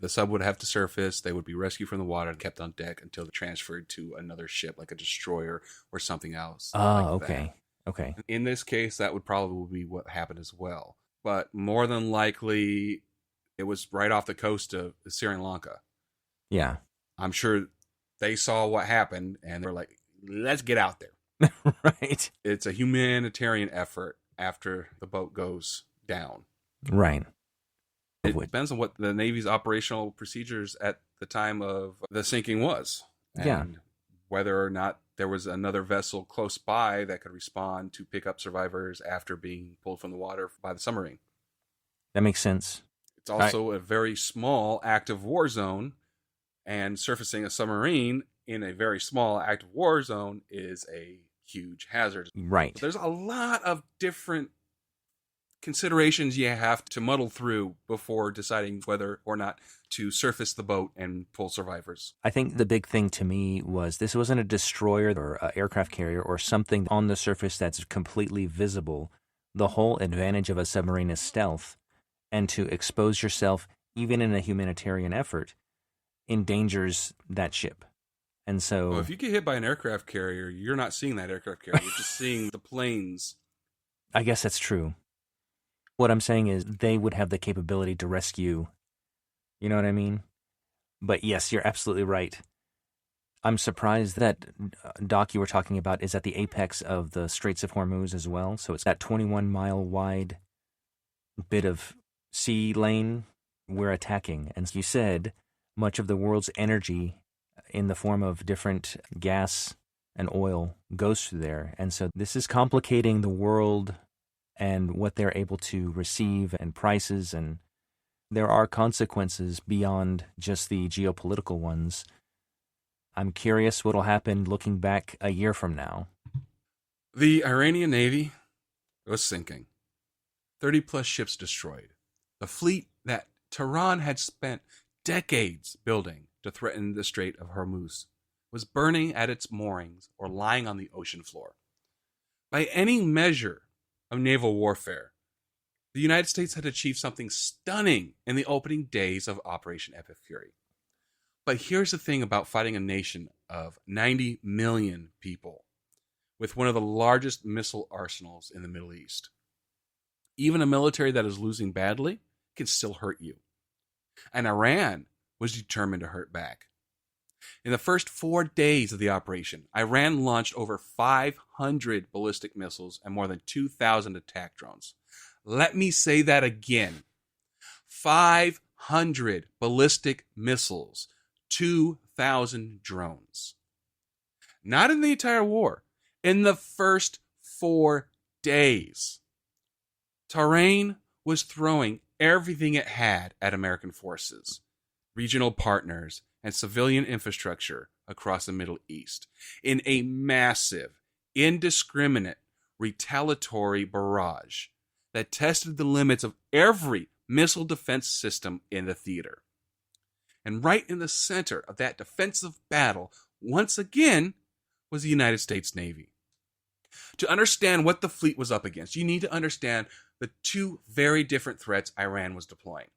The sub would have to surface. They would be rescued from the water and kept on deck until they're transferred to another ship, like a destroyer or something else. Oh, like okay. Okay. that. In this case, that would probably be what happened as well. But more than likely, it was right off the coast of Sri Lanka. Yeah. I'm sure they saw what happened and they're like, let's get out there. Right. It's a humanitarian effort after the boat goes down. Right. It depends on what the Navy's operational procedures at the time of the sinking was. And Yeah. whether or not there was another vessel close by that could respond to pick up survivors after being pulled from the water by the submarine. That makes sense. It's also a very small active war zone, and surfacing a submarine in a very small active war zone is a huge hazard. Right. But there's a lot of different considerations you have to muddle through before deciding whether or not to surface the boat and pull survivors. I think the big thing to me was this wasn't a destroyer or an aircraft carrier or something on the surface that's completely visible. The whole advantage of a submarine is stealth, and to expose yourself, even in a humanitarian effort, endangers that ship. And so, Well, if you get hit by an aircraft carrier, you're not seeing that aircraft carrier. You're just seeing the planes. I guess that's true. What I'm saying is they would have the capability to rescue. You know what I mean? But yes, you're absolutely right. I'm surprised that dock you were talking about is at the apex of the Straits of Hormuz as well. So it's that 21-mile wide bit of sea lane we're attacking. And as you said, much of the world's energy in the form of different gas and oil goes through there. And so this is complicating the world and what they're able to receive and prices, and there are consequences beyond just the geopolitical ones. I'm curious what'll happen looking back a year from now. The Iranian Navy was sinking. 30 plus ships destroyed. The fleet that Tehran had spent decades building to threaten the Strait of Hormuz was burning at its moorings or lying on the ocean floor. By any measure of naval warfare, the United States had achieved something stunning in the opening days of Operation Epic Fury. But here's the thing about fighting a nation of 90 million people with one of the largest missile arsenals in the Middle East. Even a military that is losing badly can still hurt you. And Iran was determined to hurt back. In the first 4 days of the operation, Iran launched over 500 ballistic missiles and more than 2,000 attack drones, Let me say that again. 500 ballistic missiles, 2,000 drones. Not in the entire war, in the first 4 days. Tehran was throwing everything it had at American forces, regional partners, and civilian infrastructure across the Middle East in a massive, indiscriminate, retaliatory barrage that tested the limits of every missile defense system in the theater. And right in the center of that defensive battle, once again, was the United States Navy. To understand what the fleet was up against, you need to understand the two very different threats Iran was deploying.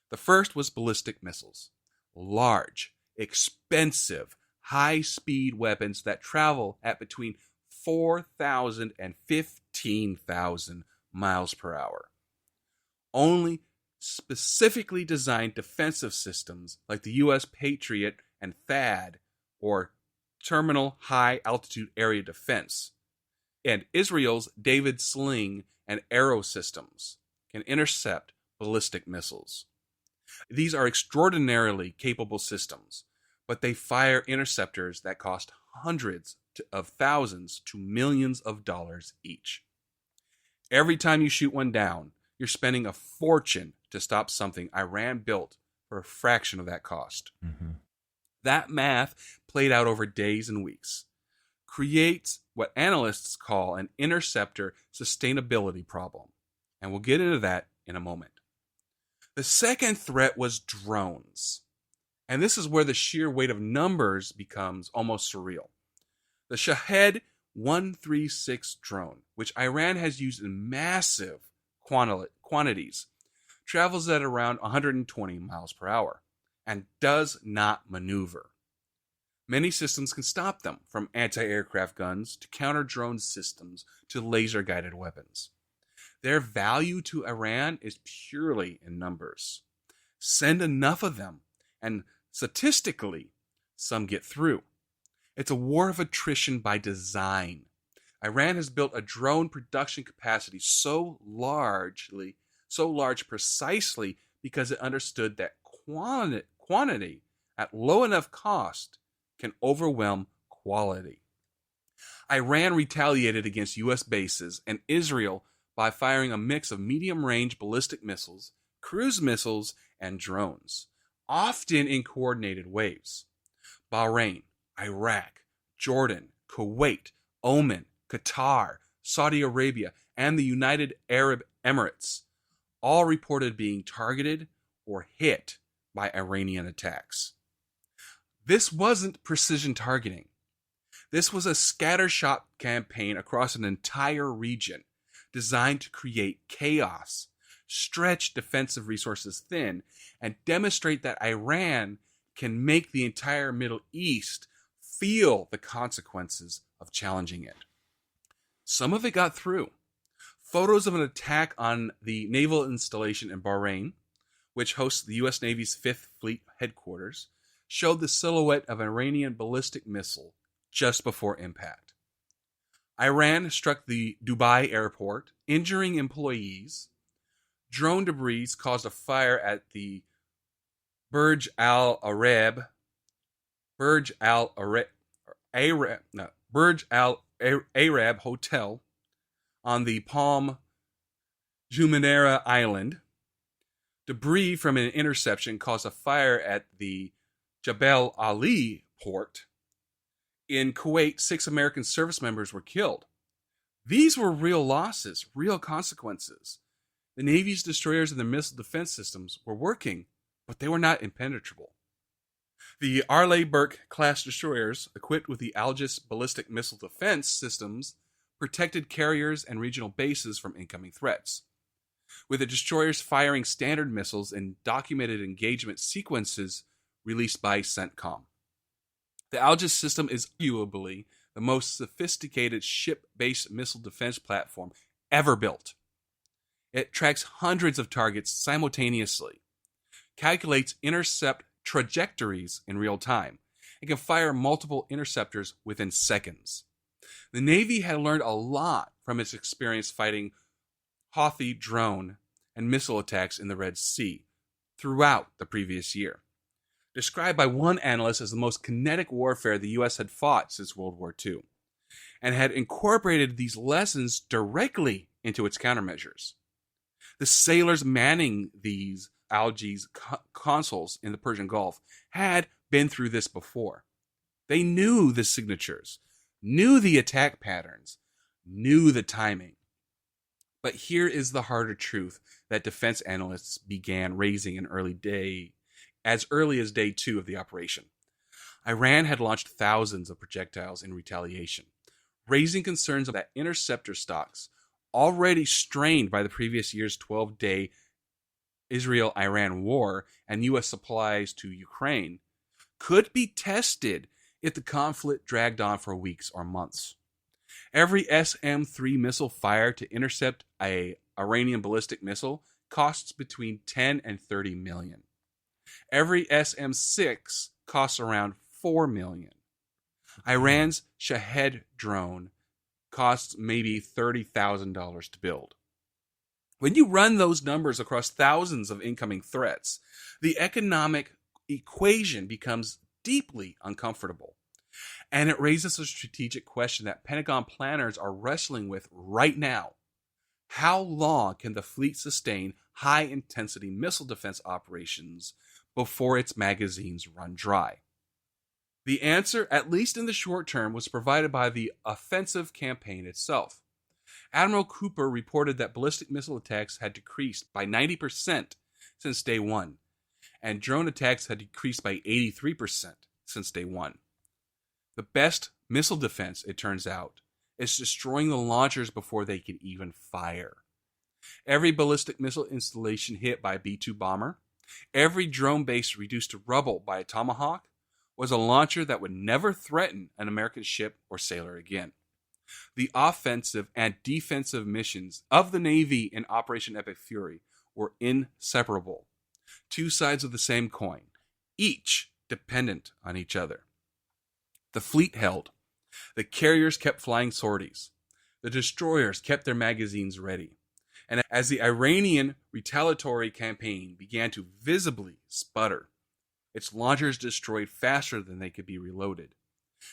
The first was ballistic missiles, large, expensive, high-speed weapons that travel at between 4,000 and 15,000 miles per hour. Only specifically designed defensive systems like the U.S. Patriot and THAAD, or Terminal High Altitude Area Defense, and Israel's David Sling and Arrow systems can intercept ballistic missiles. These are extraordinarily capable systems, but they fire interceptors that cost hundreds of thousands to millions of dollars each. Every time you shoot one down, you're spending a fortune to stop something Iran built for a fraction of that cost. Mm-hmm. That math, played out over days and weeks, creates what analysts call an interceptor sustainability problem. And we'll get into that in a moment. The second threat was drones. And this is where the sheer weight of numbers becomes almost surreal. The Shahed 136 drone, which Iran has used in massive quantities, travels at around 120 miles per hour and does not maneuver. Many systems can stop them, from anti-aircraft guns to counter-drone systems to laser-guided weapons. Their value to Iran is purely in numbers. Send enough of them, and statistically, some get through. It's a war of attrition by design. Iran has built a drone production capacity so large precisely because it understood that quantity at low enough cost can overwhelm quality. Iran retaliated against U.S. bases and Israel by firing a mix of medium-range ballistic missiles, cruise missiles, and drones, often in coordinated waves. Bahrain, Iraq, Jordan, Kuwait, Oman, Qatar, Saudi Arabia, and the United Arab Emirates all reported being targeted or hit by Iranian attacks. This wasn't precision targeting. This was a scattershot campaign across an entire region designed to create chaos, stretch defensive resources thin, and demonstrate that Iran can make the entire Middle East feel the consequences of challenging it. Some of it got through. Photos of an attack on the naval installation in Bahrain, which hosts the U.S. Navy's 5th Fleet headquarters, showed the silhouette of an Iranian ballistic missile just before impact. Iran struck the Dubai airport, injuring employees. Drone debris caused a fire at the Burj Al Arab Hotel on the Palm Jumeirah Island. Debris from an interception caused a fire at the Jebel Ali port. In Kuwait, 6 American service members were killed. These were real losses, real consequences. The Navy's destroyers and their missile defense systems were working, but they were not impenetrable. The Arleigh Burke-class destroyers, equipped with the Aegis ballistic missile defense systems, protected carriers and regional bases from incoming threats, with the destroyers firing standard missiles in documented engagement sequences released by CENTCOM. The Aegis system is arguably the most sophisticated ship-based missile defense platform ever built. It tracks hundreds of targets simultaneously, calculates intercept trajectories in real time, and can fire multiple interceptors within seconds. The Navy had learned a lot from its experience fighting Houthi drone and missile attacks in the Red Sea throughout the previous year, described by one analyst as the most kinetic warfare the U.S. had fought since World War II, and had incorporated these lessons directly into its countermeasures. The sailors manning these Algiers consuls in the Persian Gulf had been through this before. They knew the signatures, knew the attack patterns, knew the timing. But here is the harder truth that defense analysts began raising as early as day 2 of the operation. Iran had launched thousands of projectiles in retaliation, raising concerns that interceptor stocks, already strained by the previous year's 12-day Israel-Iran war and U.S. supplies to Ukraine, could be tested if the conflict dragged on for weeks or months. Every SM-3 missile fired to intercept an Iranian ballistic missile costs between 10 and 30 million. Every SM-6 costs around 4 million. Iran's Shahed drone costs maybe $30,000 to build. When you run those numbers across thousands of incoming threats, the economic equation becomes deeply uncomfortable. And it raises a strategic question that Pentagon planners are wrestling with right now. How long can the fleet sustain high-intensity missile defense operations before its magazines run dry? The answer, at least in the short term, was provided by the offensive campaign itself. Admiral Cooper reported that ballistic missile attacks had decreased by 90% since day 1, and drone attacks had decreased by 83% since day 1. The best missile defense, it turns out, is destroying the launchers before they can even fire. Every ballistic missile installation hit by a B-2 bomber, every drone base reduced to rubble by a Tomahawk, was a launcher that would never threaten an American ship or sailor again. The offensive and defensive missions of the Navy in Operation Epic Fury were inseparable. Two sides of the same coin, each dependent on each other. The fleet held. The carriers kept flying sorties. The destroyers kept their magazines ready. And as the Iranian retaliatory campaign began to visibly sputter, its launchers destroyed faster than they could be reloaded.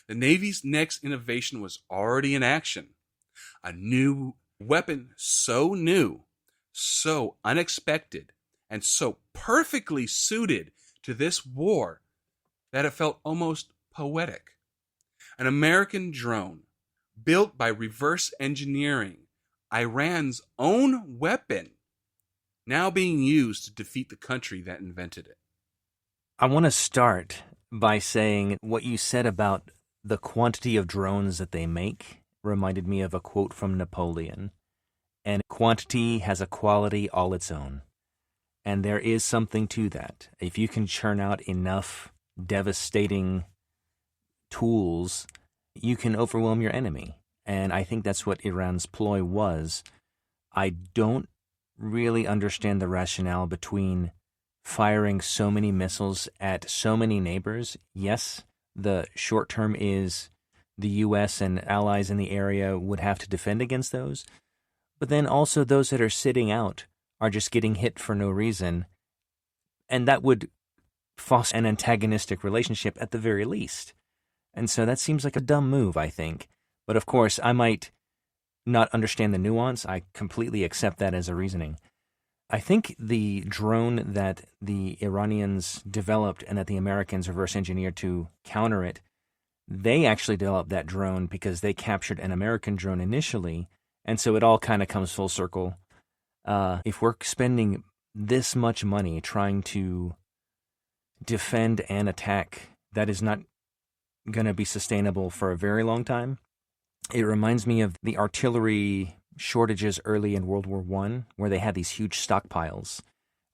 The Navy's next innovation was already in action. A new weapon so new, so unexpected, and so perfectly suited to this war that it felt almost poetic. An American drone built by reverse engineering Iran's own weapon, now being used to defeat the country that invented it. I want to start by saying what you said about the quantity of drones that they make reminded me of a quote from Napoleon. And quantity has a quality all its own. And there is something to that. If you can churn out enough devastating tools, you can overwhelm your enemy. And I think that's what Iran's ploy was. I don't really understand the rationale between firing so many missiles at so many neighbors. Yes, the short term is the U.S. and allies in the area would have to defend against those. But then also those that are sitting out are just getting hit for no reason. And that would foster an antagonistic relationship at the very least. And so that seems like a dumb move, I think. But of course, I might not understand the nuance. I completely accept that as a reasoning. I think the drone that the Iranians developed and that the Americans reverse engineered to counter it, they actually developed that drone because they captured an American drone initially. And so it all kind of comes full circle. If we're spending this much money trying to defend and attack, that is not going to be sustainable for a very long time. It reminds me of the artillery shortages early in World War I, where they had these huge stockpiles.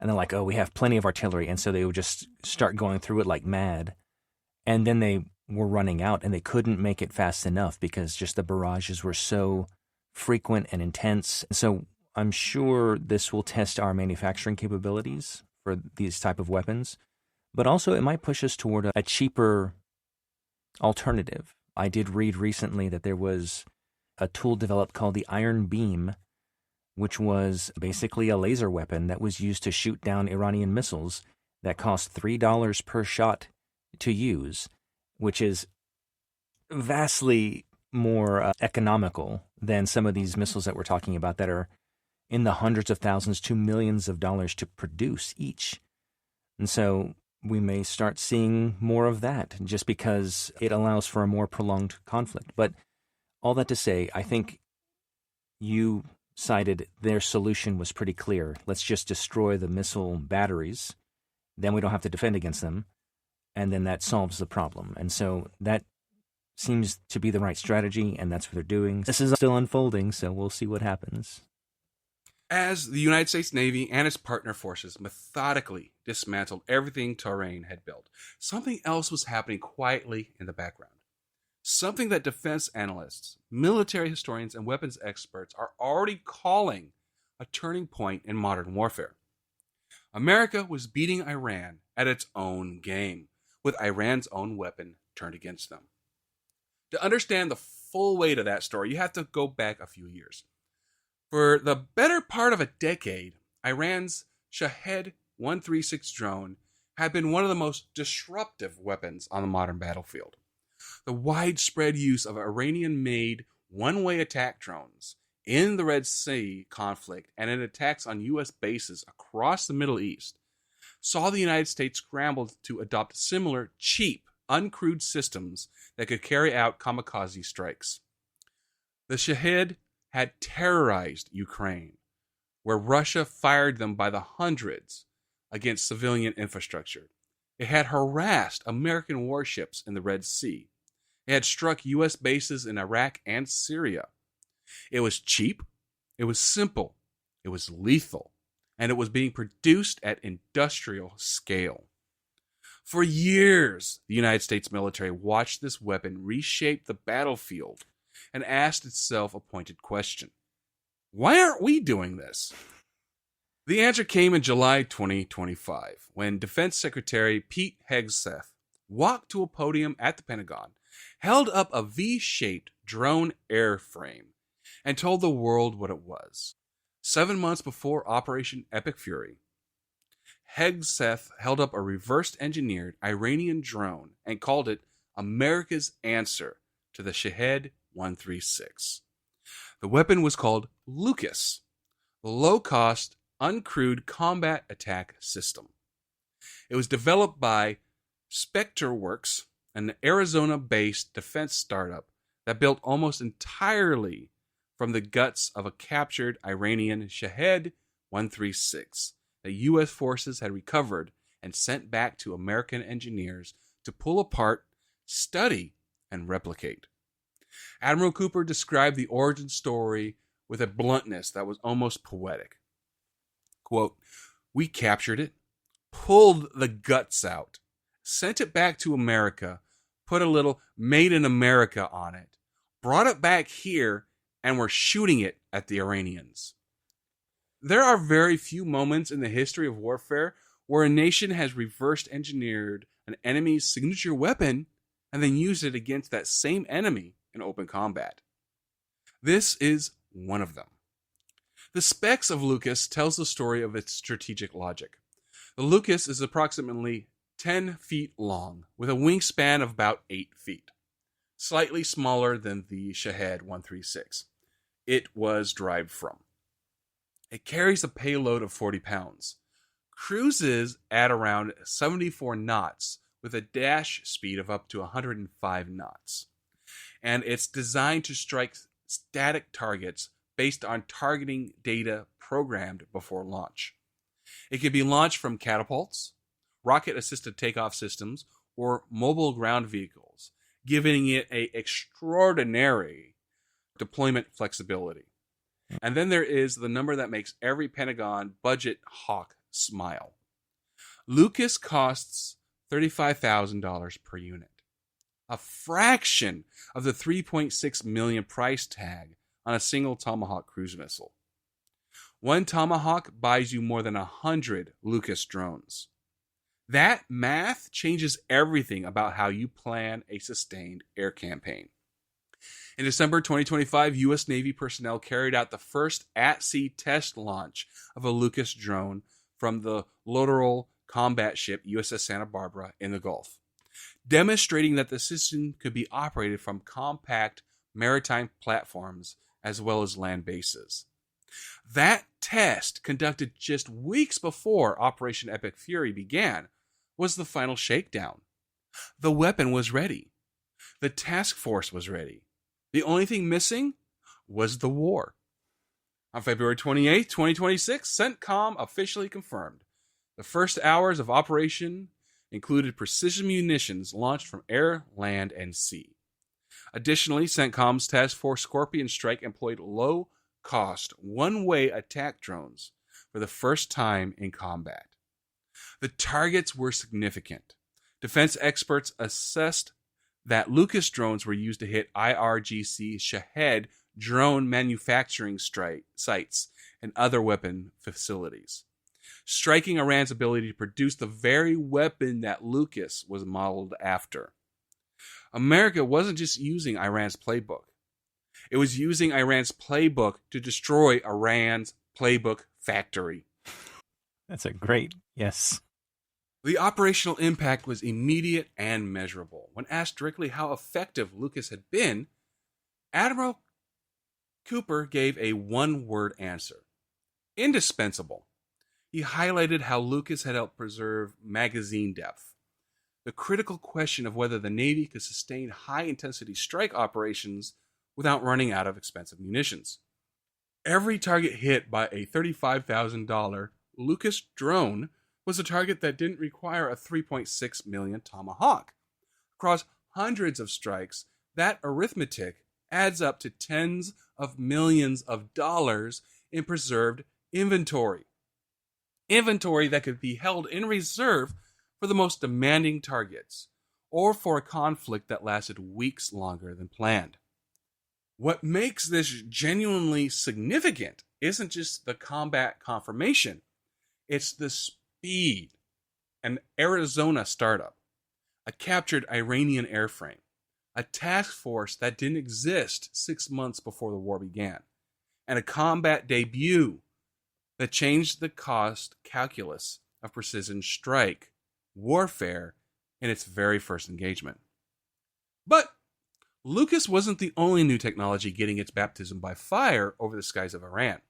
And they're like, oh, we have plenty of artillery. And so they would just start going through it like mad. And then they were running out, and they couldn't make it fast enough because just the barrages were so frequent and intense. So I'm sure this will test our manufacturing capabilities for these type of weapons. But also it might push us toward a cheaper alternative. I did read recently that there was a tool developed called the Iron Beam which was basically a laser weapon that was used to shoot down Iranian missiles that cost $3 per shot to use, which is vastly more economical than some of these missiles that we're talking about that are in the hundreds of thousands to millions of dollars to produce each. And so we may start seeing more of that just because it allows for a more prolonged conflict. But all that to say, I think you cited their solution was pretty clear. Let's just destroy the missile batteries. Then we don't have to defend against them. And then that solves the problem. And so that seems to be the right strategy, and that's what they're doing. This is still unfolding, so we'll see what happens. As the United States Navy and its partner forces methodically dismantled everything Tehran had built, something else was happening quietly in the background. Something that defense analysts, military historians, and weapons experts are already calling a turning point in modern warfare. America was beating Iran at its own game, with Iran's own weapon turned against them. To understand the full weight of that story, you have to go back a few years. For the better part of a decade, Iran's Shahed-136 drone had been one of the most disruptive weapons on the modern battlefield. The widespread use of Iranian-made one-way attack drones in the Red Sea conflict and in attacks on U.S. bases across the Middle East saw the United States scramble to adopt similar, cheap, uncrewed systems that could carry out kamikaze strikes. The Shahed had terrorized Ukraine, where Russia fired them by the hundreds against civilian infrastructure. It had harassed American warships in the Red Sea. It had struck U.S. bases in Iraq and Syria. It was cheap, it was simple, it was lethal, and it was being produced at industrial scale. For years, the United States military watched this weapon reshape the battlefield and asked itself a pointed question. Why aren't we doing this? The answer came in July 2025, when Defense Secretary Pete Hegseth walked to a podium at the Pentagon, held up a V-shaped drone airframe, and told the world what it was. 7 months before Operation Epic Fury, Hegseth held up a reverse-engineered Iranian drone and called it America's answer to the Shahed-136. The weapon was called Lucas, the low-cost, uncrewed combat attack system. It was developed by SpectreWorks, an Arizona-based defense startup that built almost entirely from the guts of a captured Iranian Shahed-136 that U.S. forces had recovered and sent back to American engineers to pull apart, study, and replicate. Admiral Cooper described the origin story with a bluntness that was almost poetic. Quote, "We captured it, pulled the guts out, sent it back to America, put a little Made in America on it, brought it back here, and we're shooting it at the Iranians." There are very few moments in the history of warfare where a nation has reversed engineered an enemy's signature weapon and then used it against that same enemy in open combat. This is one of them. The specs of Lucas tells the story of its strategic logic. The Lucas is approximately 10 feet long, with a wingspan of about 8 feet, slightly smaller than the Shahed-136 it was derived from. It carries a payload of 40 pounds, cruises at around 74 knots with a dash speed of up to 105 knots, and it's designed to strike static targets based on targeting data programmed before launch. It can be launched from catapults, rocket-assisted takeoff systems, or mobile ground vehicles, giving it an extraordinary deployment flexibility. And then there is the number that makes every Pentagon budget hawk smile. Lucas costs $35,000 per unit, a fraction of the $3.6 million price tag on a single Tomahawk cruise missile. One Tomahawk buys you more than 100 Lucas drones. That math changes everything about how you plan a sustained air campaign. In December 2025, U.S. Navy personnel carried out the first at-sea test launch of a Lucas drone from the littoral combat ship USS Santa Barbara in the Gulf, demonstrating that the system could be operated from compact maritime platforms as well as land bases. That test, conducted just weeks before Operation Epic Fury began, was the final shakedown. The weapon was ready. The task force was ready. The only thing missing was the war. On February 28, 2026, CENTCOM officially confirmed the first hours of operation included precision munitions launched from air, land, and sea. Additionally, CENTCOM's Task Force Scorpion Strike employed low-cost, one-way attack drones for the first time in combat. The targets were significant. Defense experts assessed that Lucas drones were used to hit IRGC Shahed drone manufacturing sites and other weapon facilities, striking Iran's ability to produce the very weapon that Lucas was modeled after. America wasn't just using Iran's playbook. It was using Iran's playbook to destroy Iran's playbook factory. That's a great, yes. The operational impact was immediate and measurable. When asked directly how effective Lucas had been, Admiral Cooper gave a one-word answer: indispensable. He highlighted how Lucas had helped preserve magazine depth, the critical question of whether the Navy could sustain high-intensity strike operations without running out of expensive munitions. Every target hit by a $35,000 Lucas drone was a target that didn't require a $3.6 million Tomahawk. Across hundreds of strikes, that arithmetic adds up to tens of millions of dollars in preserved inventory. Inventory that could be held in reserve for the most demanding targets, or for a conflict that lasted weeks longer than planned. What makes this genuinely significant isn't just the combat confirmation, it's the speed. An Arizona startup, a captured Iranian airframe, a task force that didn't exist 6 months before the war began, and a combat debut that changed the cost calculus of precision strike warfare in its very first engagement. But Lucas wasn't the only new technology getting its baptism by fire over the skies of Iran.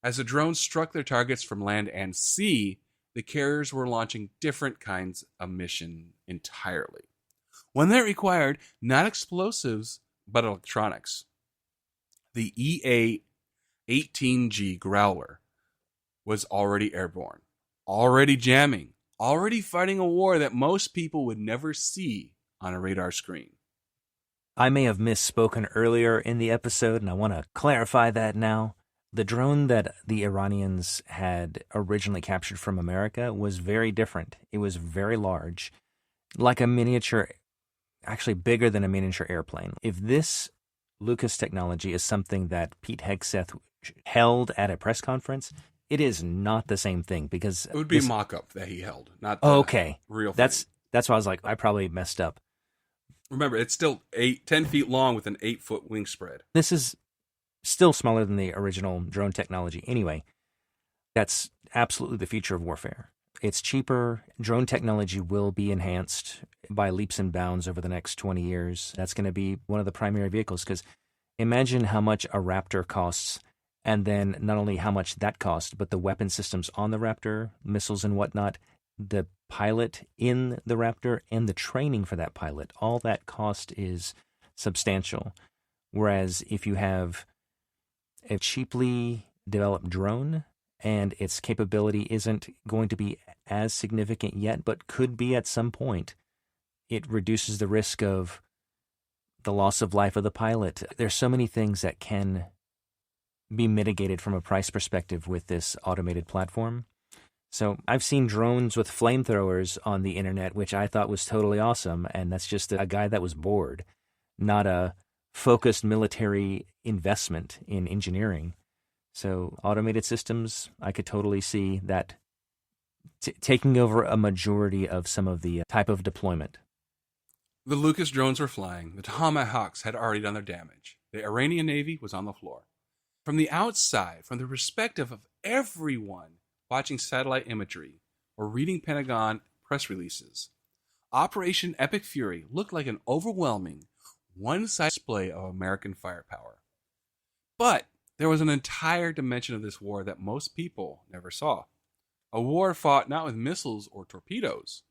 As the drones struck their targets from land and sea, the carriers were launching different kinds of mission entirely. One that required not explosives, but electronics. The EA-18G Growler was already airborne, already jamming, already fighting a war that most people would never see on a radar screen. I may have misspoken earlier in the episode, and I want to clarify that now. The drone that the Iranians had originally captured from America was very different. It was very large, like a miniature, actually bigger than a miniature airplane. If this Lucas technology is something that Pete Hegseth held at a press conference, it is not the same thing, because it would be a mock-up that he held, not the real thing. That's why I was like, I probably messed up. Remember, it's still 10 feet long with an 8-foot wing spread. This is still smaller than the original drone technology. Anyway, that's absolutely the future of warfare. It's cheaper. Drone technology will be enhanced by leaps and bounds over the next 20 years. That's going to be one of the primary vehicles, because imagine how much a Raptor costs, and then not only how much that costs, but the weapon systems on the Raptor, missiles and whatnot, the pilot in the Raptor, and the training for that pilot. All that cost is substantial. Whereas if you have a cheaply developed drone and its capability isn't going to be as significant yet, but could be at some point, it reduces the risk of the loss of life of the pilot. There's so many things that can be mitigated from a price perspective with this automated platform. So I've seen drones with flamethrowers on the internet, which I thought was totally awesome, and that's just a guy that was bored, not a focused military investment in engineering. So automated systems, I could totally see that taking over a majority of some of the type of deployment. The Lucas drones were flying. The Tomahawks had already done their damage. The Iranian Navy was on the floor. From the outside, from the perspective of everyone watching satellite imagery or reading Pentagon press releases, Operation Epic Fury looked like an overwhelming, one-sided display of American firepower. But there was an entire dimension of this war that most people never saw. A war fought not with missiles or torpedoes,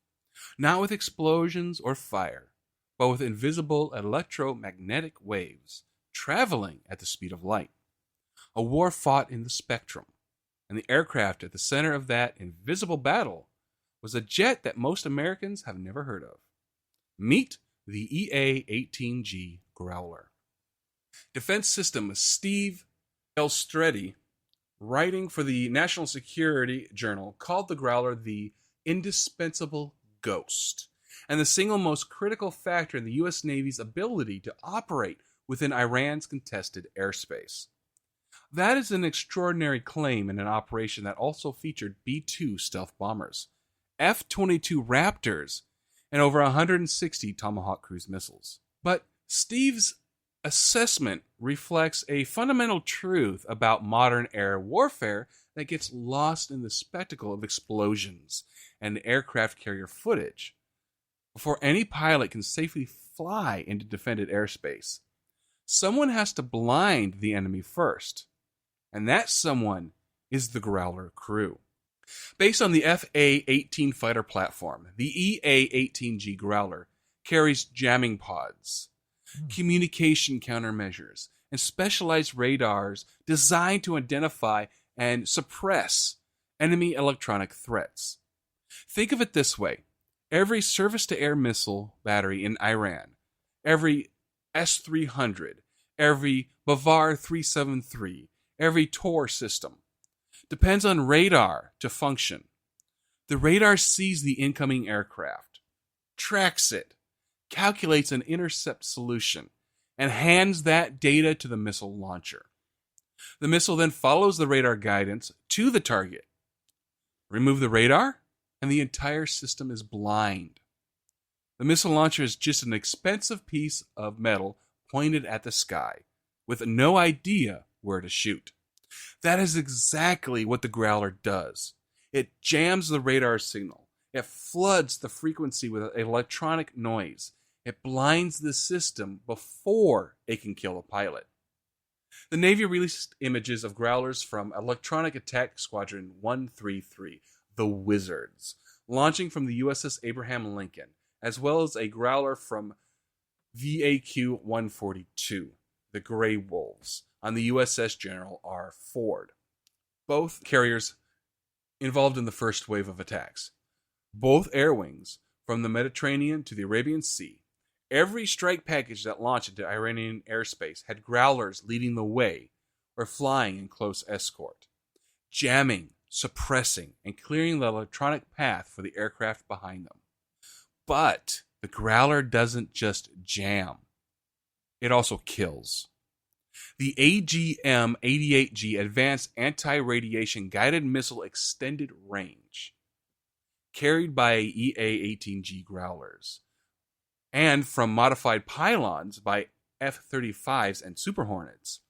not with explosions or fire, but with invisible electromagnetic waves traveling at the speed of light. A war fought in the spectrum, and the aircraft at the center of that invisible battle was a jet that most Americans have never heard of. Meet the EA-18G Growler. Defense Systems Steve Elstretti, writing for the National Security Journal, called the Growler the indispensable ghost and the single most critical factor in the U.S. Navy's ability to operate within Iran's contested airspace. That is an extraordinary claim in an operation that also featured B-2 stealth bombers, F-22 Raptors, and over 160 Tomahawk cruise missiles. But Steve's assessment reflects a fundamental truth about modern air warfare that gets lost in the spectacle of explosions and aircraft carrier footage. Before any pilot can safely fly into defended airspace, someone has to blind the enemy first, and that someone is the Growler crew. Based on the FA-18 fighter platform, the EA-18G Growler carries jamming pods, communication countermeasures, and specialized radars designed to identify and suppress enemy electronic threats. Think of it this way. Every surface-to-air missile battery in Iran, every S-300, every Bavar 373, every Tor system, depends on radar to function. The radar sees the incoming aircraft, tracks it, calculates an intercept solution, and hands that data to the missile launcher. The missile then follows the radar guidance to the target. Remove the radar, and the entire system is blind. The missile launcher is just an expensive piece of metal pointed at the sky, with no idea where to shoot. That is exactly what the Growler does. It jams the radar signal. It floods the frequency with electronic noise. It blinds the system before it can kill a pilot. The Navy released images of Growlers from Electronic Attack Squadron 133, the Wizards, launching from the USS Abraham Lincoln, as well as a Growler from VAQ-142, the Grey Wolves, on the USS General R. Ford. Both carriers involved in the first wave of attacks. Both air wings, from the Mediterranean to the Arabian Sea. Every strike package that launched into Iranian airspace had Growlers leading the way or flying in close escort, jamming, suppressing, and clearing the electronic path for the aircraft behind them. But the Growler doesn't just jam. It also kills. The AGM-88G Advanced Anti-Radiation Guided Missile Extended Range, carried by EA-18G Growlers, and from modified pylons by F-35s and Super Hornets,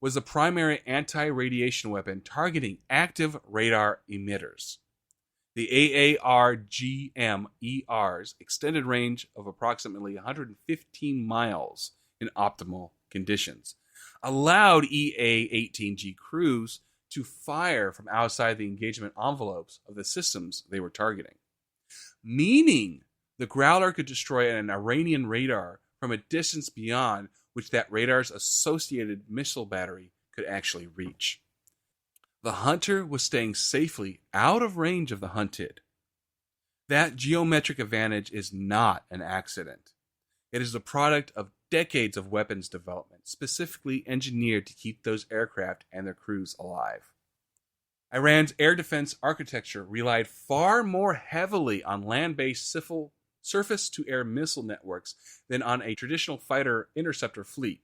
was the primary anti-radiation weapon targeting active radar emitters. The AARGM-ER's extended range of approximately 115 miles in optimal conditions allowed EA-18G crews to fire from outside the engagement envelopes of the systems they were targeting, meaning the Growler could destroy an Iranian radar from a distance beyond which that radar's associated missile battery could actually reach. The hunter was staying safely out of range of the hunted. That geometric advantage is not an accident. It is the product of decades of weapons development, specifically engineered to keep those aircraft and their crews alive. Iran's air defense architecture relied far more heavily on land-based surface-to-air missile networks than on a traditional fighter interceptor fleet,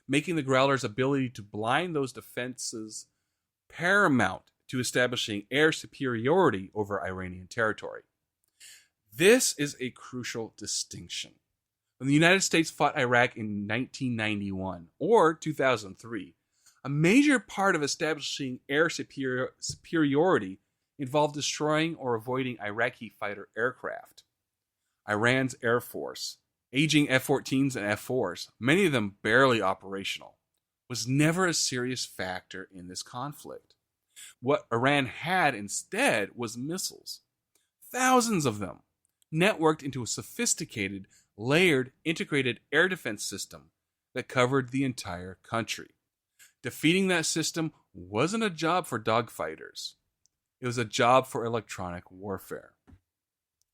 making the Growler's ability to blind those defenses paramount to establishing air superiority over Iranian territory. This is a crucial distinction. When the United States fought Iraq in 1991 or 2003, a major part of establishing air superiority involved destroying or avoiding Iraqi fighter aircraft. Iran's Air Force, aging F-14s and F-4s, many of them barely operational, was never a serious factor in this conflict. What Iran had instead was missiles, thousands of them, networked into a sophisticated, layered, integrated air defense system that covered the entire country. Defeating that system wasn't a job for dogfighters. It was a job for electronic warfare.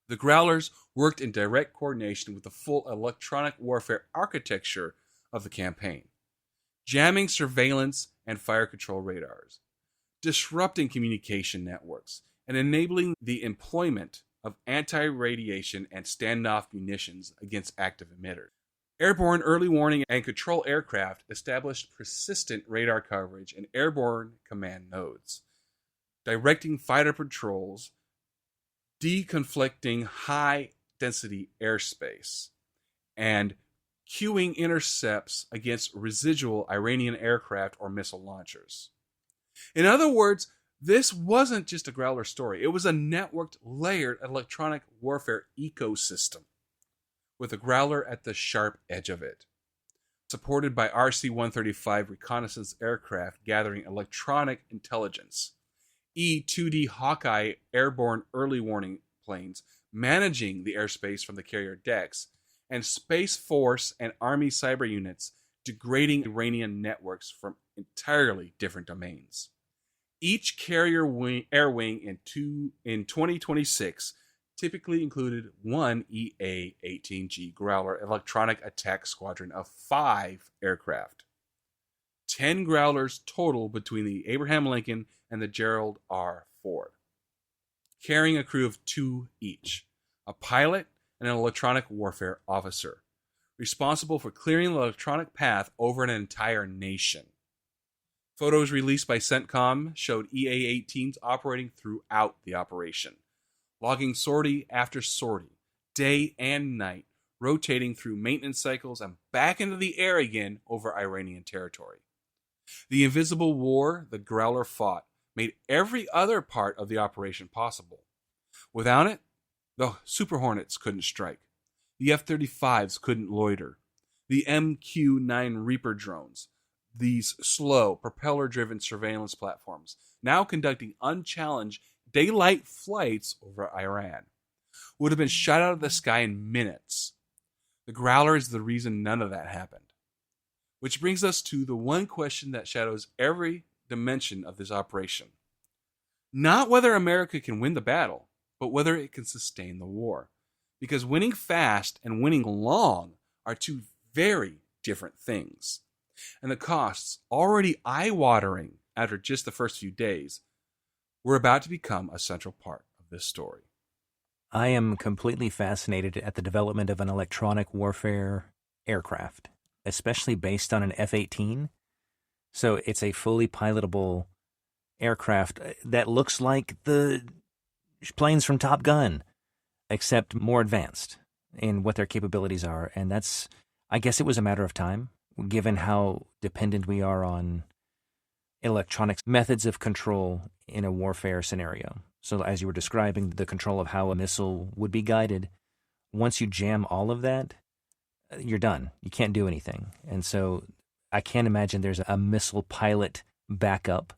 The Growlers worked in direct coordination with the full electronic warfare architecture of the campaign, jamming surveillance and fire control radars, disrupting communication networks, and enabling the employment of anti-radiation and standoff munitions against active emitters. Airborne early warning and control aircraft established persistent radar coverage and airborne command nodes, directing fighter patrols, deconflicting high-density airspace, and cueing intercepts against residual Iranian aircraft or missile launchers. In other words, this wasn't just a Growler story. It was a networked, layered electronic warfare ecosystem, with a Growler at the sharp edge of it, supported by RC-135 reconnaissance aircraft gathering electronic intelligence, E-2D Hawkeye airborne early warning planes managing the airspace from the carrier decks, and Space Force and Army cyber units degrading Iranian networks from entirely different domains. Each carrier air wing in 2026 typically included one EA-18G Growler electronic attack squadron of 5 aircraft. 10 Growlers total between the Abraham Lincoln and the Gerald R. Ford, carrying a crew of 2 each, a pilot and an electronic warfare officer, responsible for clearing the electronic path over an entire nation. Photos released by CENTCOM showed EA-18s operating throughout the operation, logging sortie after sortie, day and night, rotating through maintenance cycles and back into the air again over Iranian territory. The invisible war the Growler fought made every other part of the operation possible. Without it, the Super Hornets couldn't strike, the F-35s couldn't loiter, the MQ-9 Reaper drones, these slow, propeller-driven surveillance platforms, now conducting unchallenged daylight flights over Iran, would have been shot out of the sky in minutes. The Growler is the reason none of that happened. Which brings us to the one question that shadows every dimension of this operation. Not whether America can win the battle, but whether it can sustain the war. Because winning fast and winning long are two very different things. And the costs, already eye-watering after just the first few days, were about to become a central part of this story. I am completely fascinated at the development of an electronic warfare aircraft, especially based on an F-18. So it's a fully pilotable aircraft that looks like the planes from Top Gun, except more advanced in what their capabilities are. And that's, I guess it was a matter of time, given how dependent we are on electronics methods of control in a warfare scenario. So as you were describing, the control of how a missile would be guided, once you jam all of that, you're done. You can't do anything. And so I can't imagine there's a missile pilot backup.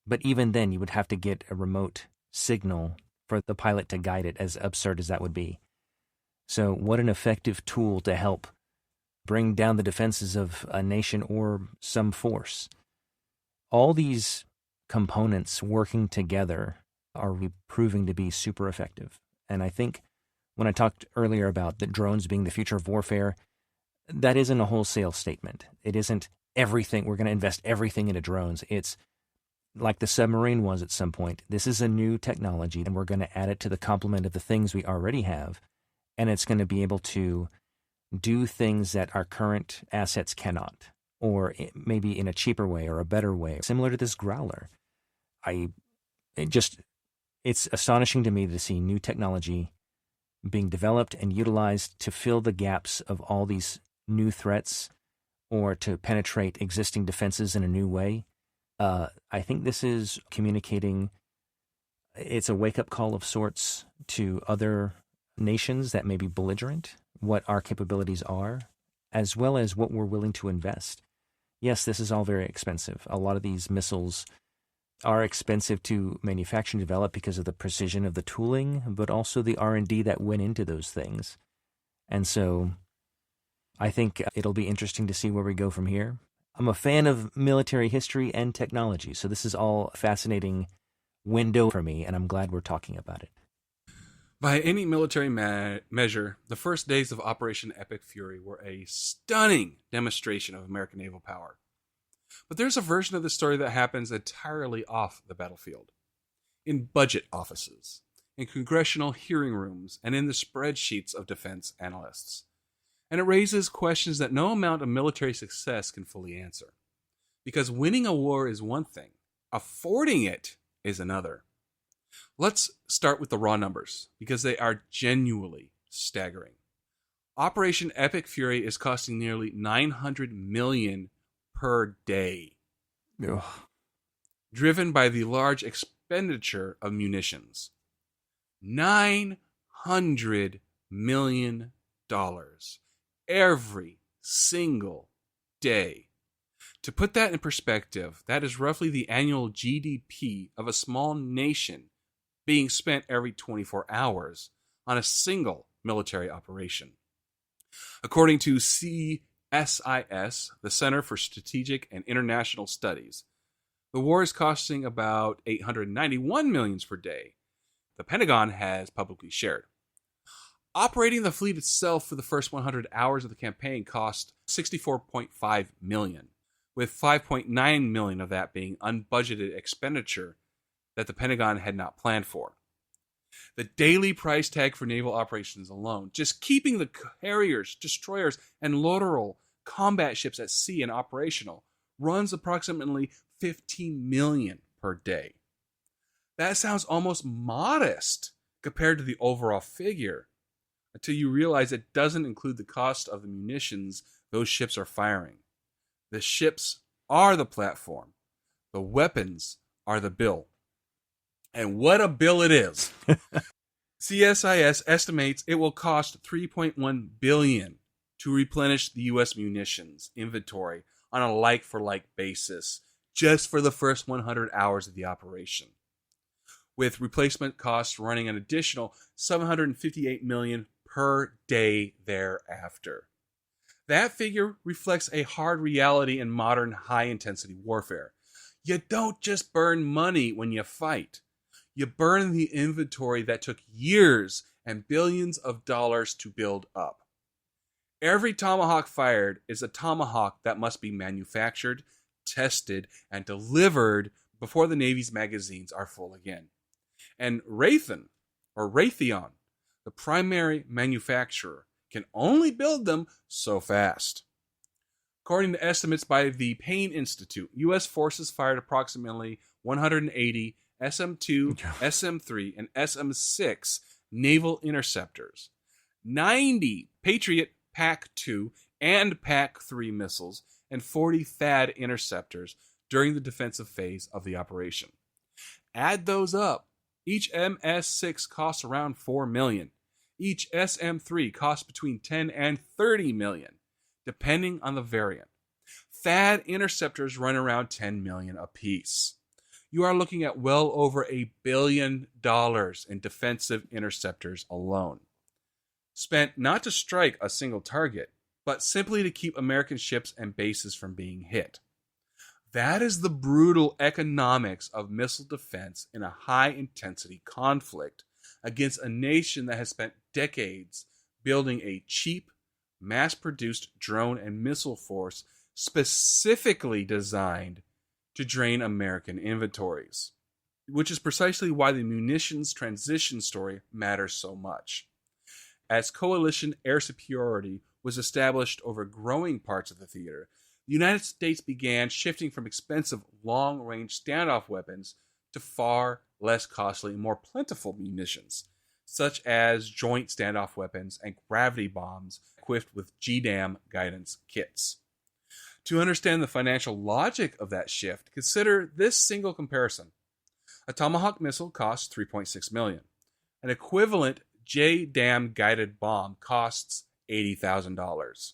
But even then, you would have to get a remote signal for the pilot to guide it, as absurd as that would be. So what an effective tool to help bring down the defenses of a nation or some force. All these components working together are proving to be super effective. And I think when I talked earlier about the drones being the future of warfare, that isn't a wholesale statement. It isn't everything. We're going to invest everything into drones. It's like the submarine was at some point. This is a new technology, and we're going to add it to the complement of the things we already have. And it's going to be able to do things that our current assets cannot, or maybe in a cheaper way or a better way, similar to this Growler. It's astonishing to me to see new technology being developed and utilized to fill the gaps of all these new threats or to penetrate existing defenses in a new way. I think this is communicating, it's a wake-up call of sorts to other nations that may be belligerent, what our capabilities are, as well as what we're willing to invest. Yes, this is all very expensive. A lot of these missiles are expensive to manufacture and develop because of the precision of the tooling, but also the R&D that went into those things. And so I think it'll be interesting to see where we go from here. I'm a fan of military history and technology, so this is all a fascinating window for me, and I'm glad we're talking about it. By any military measure, the first days of Operation Epic Fury were a stunning demonstration of American naval power. But there's a version of the story that happens entirely off the battlefield. In budget offices, in congressional hearing rooms, and in the spreadsheets of defense analysts. And it raises questions that no amount of military success can fully answer. Because winning a war is one thing, affording it is another. Let's start with the raw numbers, because they are genuinely staggering. Operation Epic Fury is costing nearly $900 million per day, Ugh. driven by the large expenditure of munitions. $900 million every single day. To put that in perspective, that is roughly the annual GDP of a small nation being spent every 24 hours on a single military operation. According to CSIS, the Center for Strategic and International Studies, the war is costing about $891 million per day, the Pentagon has publicly shared. Operating the fleet itself for the first 100 hours of the campaign cost $64.5 million, with $5.9 million of that being unbudgeted expenditure that the Pentagon had not planned for. The daily price tag for naval operations alone, just keeping the carriers, destroyers, and littoral combat ships at sea and operational, runs approximately $15 million per day. That sounds almost modest compared to the overall figure, until you realize it doesn't include the cost of the munitions those ships are firing. The ships are the platform. The weapons are the bill. And what a bill it is. CSIS estimates it will cost $3.1 billion to replenish the U.S. munitions inventory on a like-for-like basis just for the first 100 hours of the operation, with replacement costs running an additional $758 million per day thereafter. That figure reflects a hard reality in modern high-intensity warfare. You don't just burn money when you fight. You burn the inventory that took years and billions of dollars to build up. Every Tomahawk fired is a Tomahawk that must be manufactured, tested, and delivered before the Navy's magazines are full again. And Raytheon, the primary manufacturer, can only build them so fast. According to estimates by the Payne Institute, U.S. forces fired approximately 180 SM-2, SM-3, and SM-6 naval interceptors, 90 Patriot PAC-2 and PAC-3 missiles, and 40 THAAD interceptors during the defensive phase of the operation. Add those up. Each MS-6 costs around $4 million. Each SM-3 costs between $10 and $30 million, depending on the variant. THAAD interceptors run around $10 million apiece. You are looking at well over $1 billion in defensive interceptors alone, spent not to strike a single target, but simply to keep American ships and bases from being hit. That is the brutal economics of missile defense in a high-intensity conflict against a nation that has spent decades building a cheap, mass-produced drone and missile force specifically designed to drain American inventories, which is precisely why the munitions transition story matters so much. As coalition air superiority was established over growing parts of the theater, the United States began shifting from expensive long-range standoff weapons to far less costly and more plentiful munitions, such as joint standoff weapons and gravity bombs equipped with GDAM guidance kits. To understand the financial logic of that shift, consider this single comparison. A Tomahawk missile costs $3.6 million. An equivalent JDAM guided bomb costs $80,000.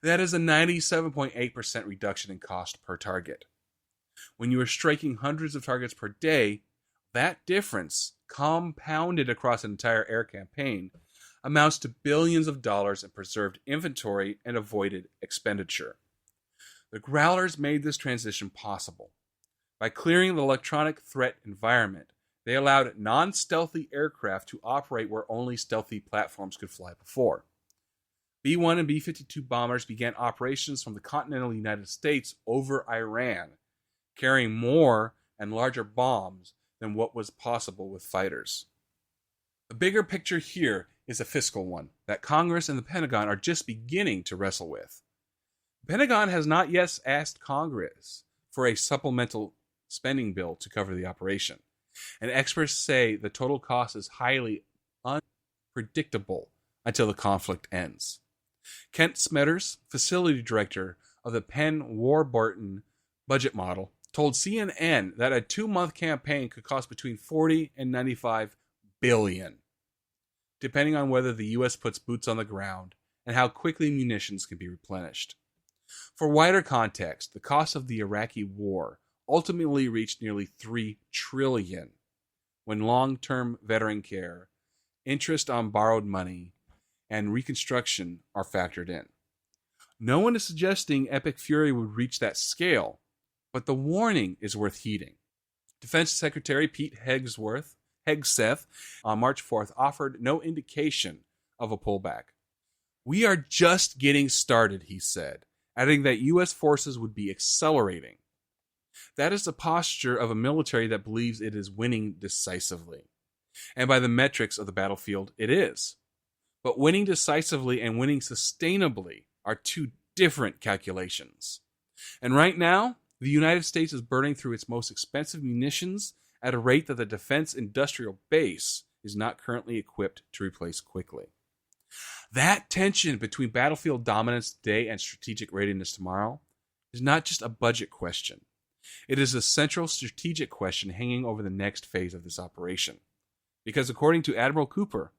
That is a 97.8% reduction in cost per target. When you are striking hundreds of targets per day, that difference, compounded across an entire air campaign, amounts to billions of dollars in preserved inventory and avoided expenditure. The Growlers made this transition possible. By clearing the electronic threat environment, they allowed non-stealthy aircraft to operate where only stealthy platforms could fly before. B-1 and B-52 bombers began operations from the continental United States over Iran, carrying more and larger bombs than what was possible with fighters. The bigger picture here is a fiscal one that Congress and the Pentagon are just beginning to wrestle with. The Pentagon has not yet asked Congress for a supplemental spending bill to cover the operation, and experts say the total cost is highly unpredictable until the conflict ends. Kent Smetters, facility director of the Penn Warburton budget model, told CNN that a 2-month campaign could cost between $40 and $95 billion, depending on whether the U.S. puts boots on the ground and how quickly munitions can be replenished. For wider context, the cost of the Iraqi war ultimately reached nearly $3 trillion when long-term veteran care, interest on borrowed money, and reconstruction are factored in. No one is suggesting Epic Fury would reach that scale, but the warning is worth heeding. Defense Secretary Pete Hegseth on March 4th offered no indication of a pullback. "We are just getting started," he said, adding that U.S. forces would be accelerating. That is the posture of a military that believes it is winning decisively. And by the metrics of the battlefield, it is. But winning decisively and winning sustainably are two different calculations. And right now, the United States is burning through its most expensive munitions at a rate that the defense industrial base is not currently equipped to replace quickly. That tension between battlefield dominance today and strategic readiness tomorrow is not just a budget question. It is a central strategic question hanging over the next phase of this operation. Because according to Admiral Cooper,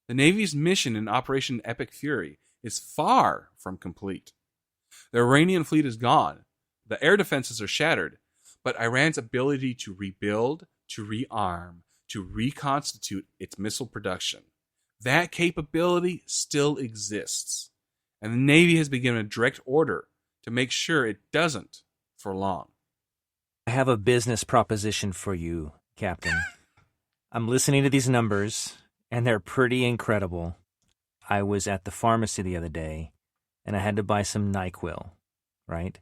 the Navy's mission in Operation Epic Fury is far from complete. The Iranian fleet is gone, the air defenses are shattered, but Iran's ability to rebuild, to rearm, to reconstitute its missile production, that capability still exists, and the Navy has begun a direct order to make sure it doesn't for long. I have a business proposition for you, Captain. I'm listening to these numbers, and they're pretty incredible. I was at the pharmacy the other day, and I had to buy some NyQuil, right?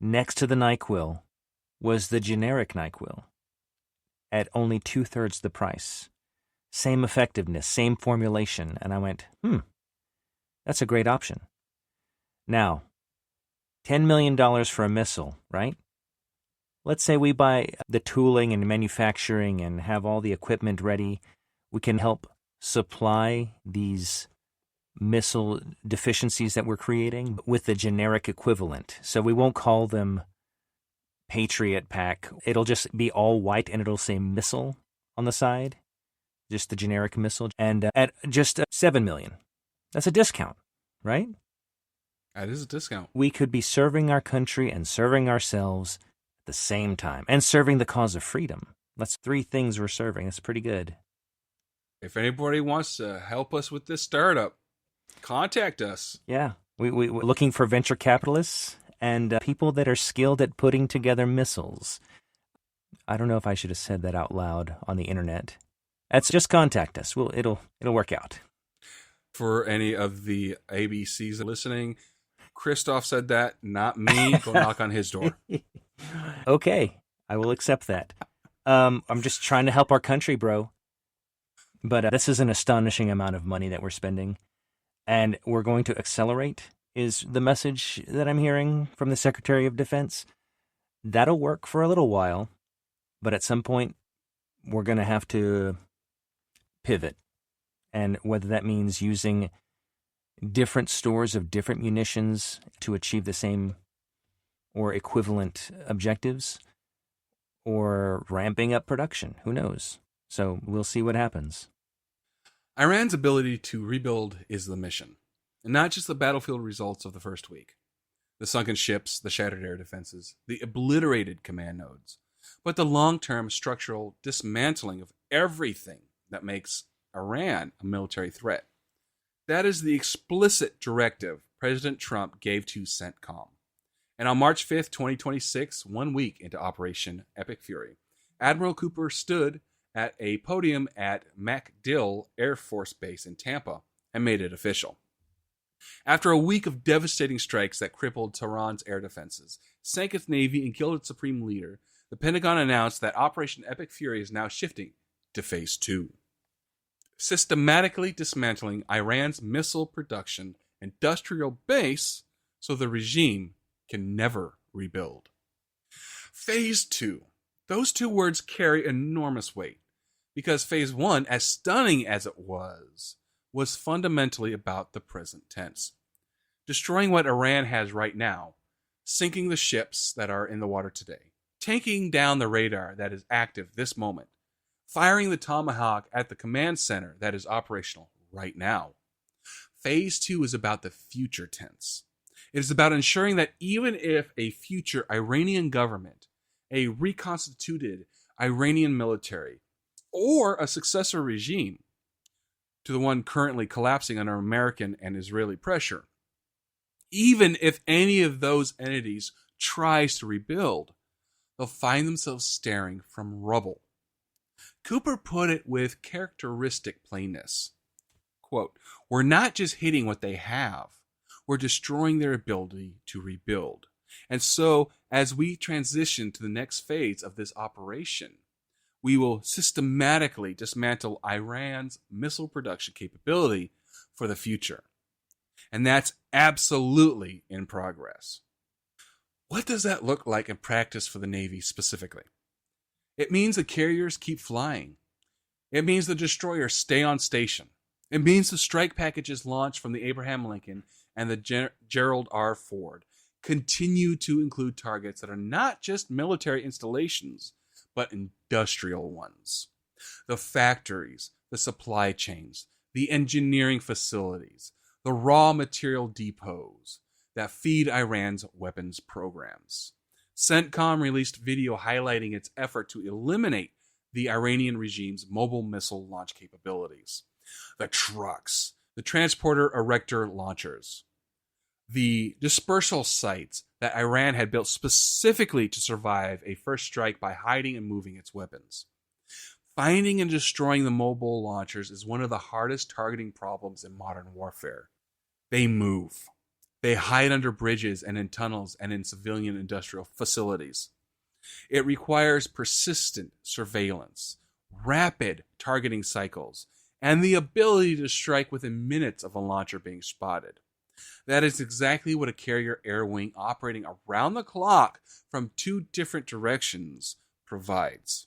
Next to the NyQuil was the generic NyQuil at only 2/3 the price. Same effectiveness, same formulation. And I went, that's a great option. Now, $10 million for a missile, right? Let's say we buy the tooling and manufacturing and have all the equipment ready. We can help supply these missile deficiencies that we're creating with the generic equivalent. So we won't call them Patriot Pack. It'll just be all white and it'll say missile on the side. Just the generic missile. And at just $7 million. That's a discount, right? That is a discount. We could be serving our country and serving ourselves at the same time. And serving the cause of freedom. That's 3 things we're serving. That's pretty good. If anybody wants to help us with this startup, contact us. Yeah. We're looking for venture capitalists and people that are skilled at putting together missiles. I don't know if I should have said that out loud on the internet. That's just contact us. It'll work out. For any of the ABCs listening, Christoph said that, not me. Go knock on his door. Okay, I will accept that. I'm just trying to help our country, bro. But this is an astonishing amount of money that we're spending, and we're going to accelerate, is the message that I'm hearing from the Secretary of Defense. That'll work for a little while, but at some point, we're going to have to pivot And whether that means using different stores of different munitions to achieve the same or equivalent objectives, or ramping up production. Who knows? So we'll see what happens. Iran's ability to rebuild is the mission, and not just the battlefield results of the first week. The sunken ships, the shattered air defenses, the obliterated command nodes, but the long-term structural dismantling of everything that makes Iran a military threat. That is the explicit directive President Trump gave to CENTCOM. And on March 5th, 2026, 1 week into Operation Epic Fury, Admiral Cooper stood at a podium at MacDill Air Force Base in Tampa and made it official. After a week of devastating strikes that crippled Tehran's air defenses, sank its navy, and killed its supreme leader, the Pentagon announced that Operation Epic Fury is now shifting to Phase 2. Systematically dismantling Iran's missile production industrial base so the regime can never rebuild. Phase 2. Those two words carry enormous weight, because Phase 1, as stunning as it was fundamentally about the present tense. Destroying what Iran has right now, sinking the ships that are in the water today, taking down the radar that is active this moment, firing the Tomahawk at the command center that is operational right now. Phase 2 is about the future tense. It is about ensuring that even if a future Iranian government, a reconstituted Iranian military, or a successor regime to the one currently collapsing under American and Israeli pressure, even if any of those entities tries to rebuild, they'll find themselves staring from rubble. Cooper put it with characteristic plainness. Quote, "We're not just hitting what they have, we're destroying their ability to rebuild. And so, as we transition to the next phase of this operation, we will systematically dismantle Iran's missile production capability for the future." And that's absolutely in progress. What does that look like in practice for the Navy specifically? It means the carriers keep flying. It means the destroyers stay on station. It means the strike packages launched from the Abraham Lincoln and the Gerald R. Ford continue to include targets that are not just military installations, but industrial ones. The factories, the supply chains, the engineering facilities, the raw material depots that feed Iran's weapons programs. CENTCOM released video highlighting its effort to eliminate the Iranian regime's mobile missile launch capabilities. The trucks, the transporter erector launchers, the dispersal sites that Iran had built specifically to survive a first strike by hiding and moving its weapons. Finding and destroying the mobile launchers is one of the hardest targeting problems in modern warfare. They move. They hide under bridges and in tunnels and in civilian industrial facilities. It requires persistent surveillance, rapid targeting cycles, and the ability to strike within minutes of a launcher being spotted. That is exactly what a carrier air wing operating around the clock from two different directions provides.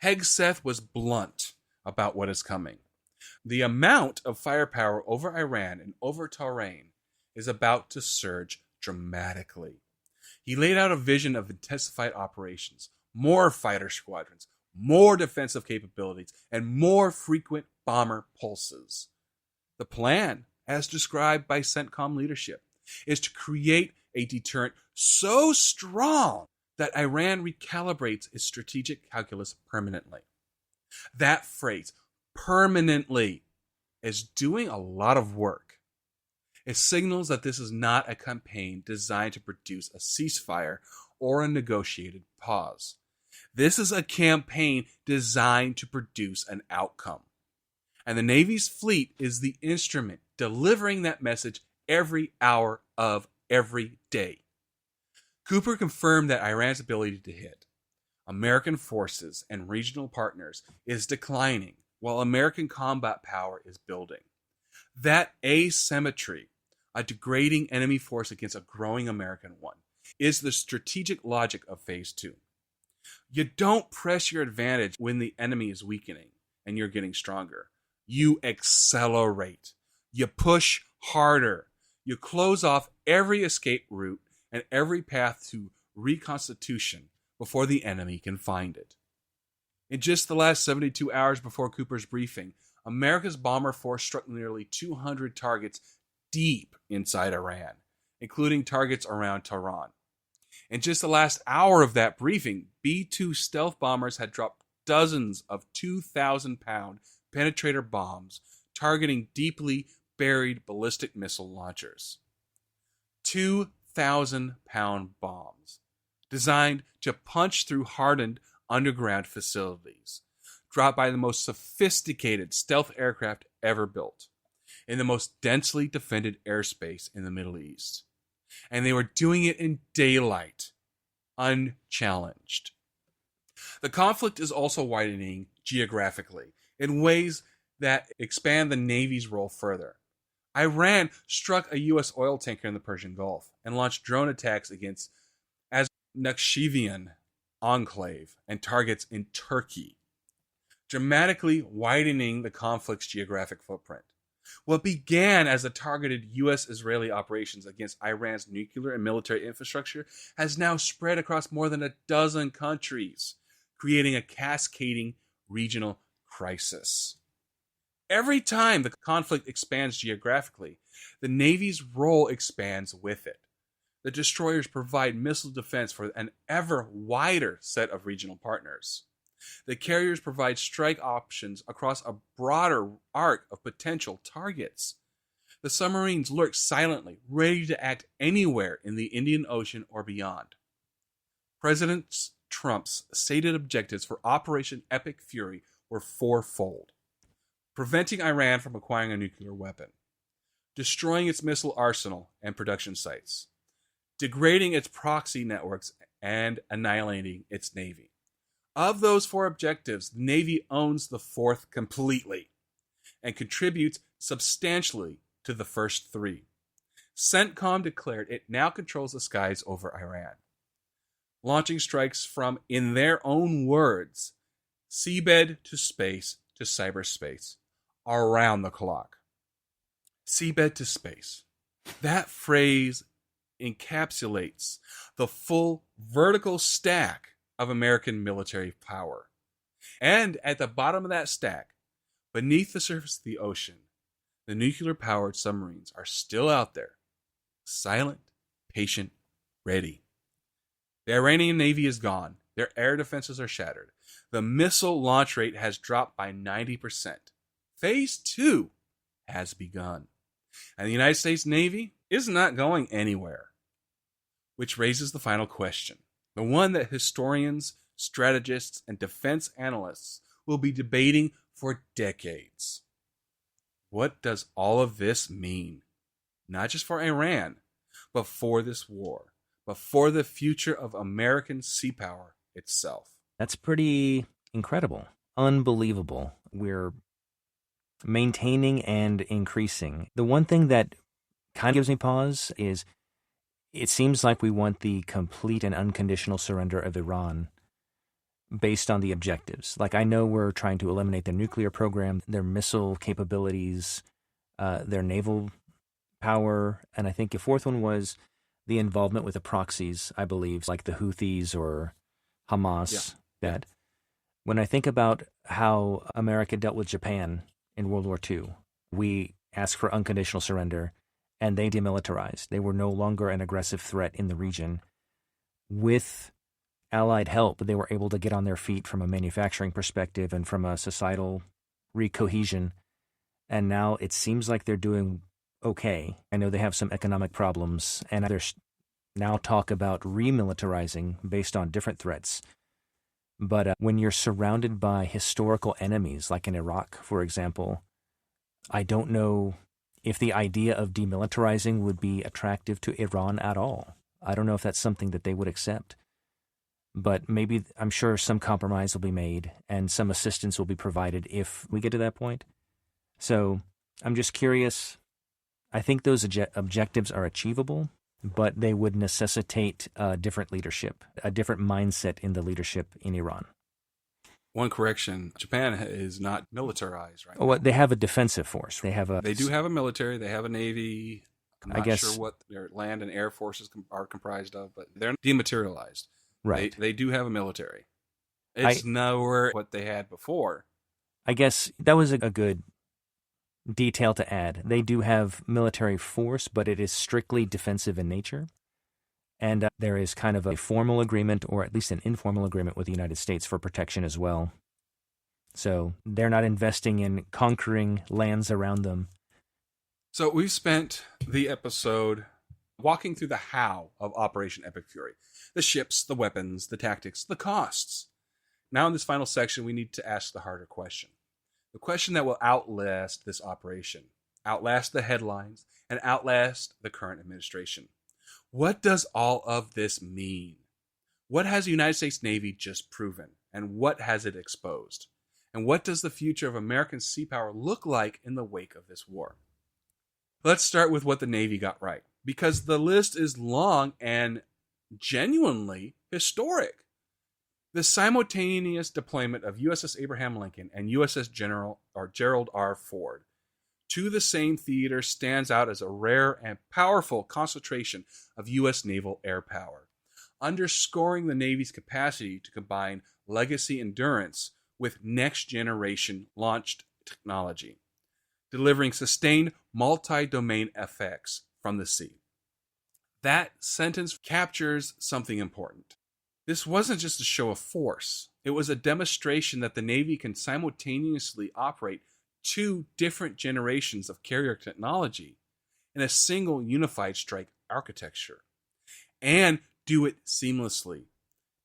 Hegseth was blunt about what is coming. The amount of firepower over Iran and over Tehran is about to surge dramatically. He laid out a vision of intensified operations, more fighter squadrons, more defensive capabilities, and more frequent bomber pulses. The plan, as described by CENTCOM leadership, is to create a deterrent so strong that Iran recalibrates its strategic calculus permanently. That phrase, permanently, is doing a lot of work. It signals that this is not a campaign designed to produce a ceasefire or a negotiated pause. This is a campaign designed to produce an outcome. And the Navy's fleet is the instrument delivering that message every hour of every day. Cooper confirmed that Iran's ability to hit American forces and regional partners is declining while American combat power is building. That asymmetry, a degrading enemy force against a growing American one, is the strategic logic of Phase 2. You don't press your advantage when the enemy is weakening and you're getting stronger. you accelerate. You push harder. You close off every escape route and every path to reconstitution before the enemy can find it. In just the last 72 hours before Cooper's briefing, America's bomber force struck nearly 200 targets deep inside Iran, including targets around Tehran. In just the last hour of that briefing, B-2 stealth bombers had dropped dozens of 2,000-pound penetrator bombs targeting deeply buried ballistic missile launchers. 2,000-pound bombs designed to punch through hardened underground facilities, dropped by the most sophisticated stealth aircraft ever built in the most densely defended airspace in the Middle East. And they were doing it in daylight, unchallenged. The conflict is also widening geographically in ways that expand the Navy's role further. Iran struck a U.S. oil tanker in the Persian Gulf and launched drone attacks against Nakhchivan enclave and targets in Turkey, dramatically widening the conflict's geographic footprint. What began as the targeted U.S.-Israeli operations against Iran's nuclear and military infrastructure has now spread across more than a dozen countries, creating a cascading regional crisis. Every time the conflict expands geographically, the Navy's role expands with it. The destroyers provide missile defense for an ever wider set of regional partners. The carriers provide strike options across a broader arc of potential targets. The submarines lurk silently, ready to act anywhere in the Indian Ocean or beyond. President Trump's stated objectives for Operation Epic Fury were fourfold: preventing Iran from acquiring a nuclear weapon, destroying its missile arsenal and production sites, degrading its proxy networks, and annihilating its navy. Of those four objectives, the Navy owns the fourth completely and contributes substantially to the first three. CENTCOM declared it now controls the skies over Iran, launching strikes from, in their own words, seabed to space to cyberspace, around the clock. Seabed to space. That phrase encapsulates the full vertical stack of American military power. And at the bottom of that stack, beneath the surface of the ocean, the nuclear-powered submarines are still out there, silent, patient, ready. The Iranian Navy is gone. Their air defenses are shattered. The missile launch rate has dropped by 90%. Phase 2 has begun. And the United States Navy is not going anywhere. Which raises the final question, the one that historians, strategists, and defense analysts will be debating for decades. What does all of this mean? Not just for Iran, but for this war, but for the future of American sea power itself. That's pretty incredible. Unbelievable. We're maintaining and increasing. The one thing that kind of gives me pause is it seems like we want the complete and unconditional surrender of Iran based on the objectives. Like, I know we're trying to eliminate their nuclear program, their missile capabilities, their naval power, and I think a fourth one was the involvement with the proxies, I believe, like the Houthis or Hamas. Yeah. That when I think about how America dealt with Japan in World War II, we asked for unconditional surrender, and they demilitarized. They were no longer an aggressive threat in the region. With Allied help, they were able to get on their feet from a manufacturing perspective and from a societal recohesion. And now it seems like they're doing okay. I know they have some economic problems, and there's now talk about remilitarizing based on different threats. But when you're surrounded by historical enemies, like in Iraq, for example, I don't know if the idea of demilitarizing would be attractive to Iran at all. I don't know if that's something that they would accept. But maybe, I'm sure some compromise will be made and some assistance will be provided if we get to that point. So I'm just curious. I think those objectives are achievable, but they would necessitate a different leadership, a different mindset in the leadership in Iran. One correction, Japan is not militarized right Well, now. they have a defensive force. They do have a military. They have a navy. I'm I not guess- sure what their land and air forces are comprised of, but they're dematerialized. Right. They do have a military. It's nowhere what they had before. I guess that was a good detail to add. They do have military force, but it is strictly defensive in nature. And there is kind of a formal agreement, or at least an informal agreement with the United States for protection as well. So they're not investing in conquering lands around them. So we've spent the episode walking through the how of Operation Epic Fury. The ships, the weapons, the tactics, the costs. Now in this final section, we need to ask the harder question. The question that will outlast this operation, outlast the headlines, and outlast the current administration. What does all of this mean? What has the United States Navy just proven? And what has it exposed? And what does the future of American sea power look like in the wake of this war? Let's start with what the Navy got right, because the list is long and genuinely historic. The simultaneous deployment of USS Abraham Lincoln and USS Gerald R. Ford to the same theater stands out as a rare and powerful concentration of U.S. naval air power, underscoring the Navy's capacity to combine legacy endurance with next-generation launched technology, delivering sustained multi-domain effects from the sea. That sentence captures something important. This wasn't just a show of force. It was a demonstration that the Navy can simultaneously operate two different generations of carrier technology in a single unified strike architecture, and do it seamlessly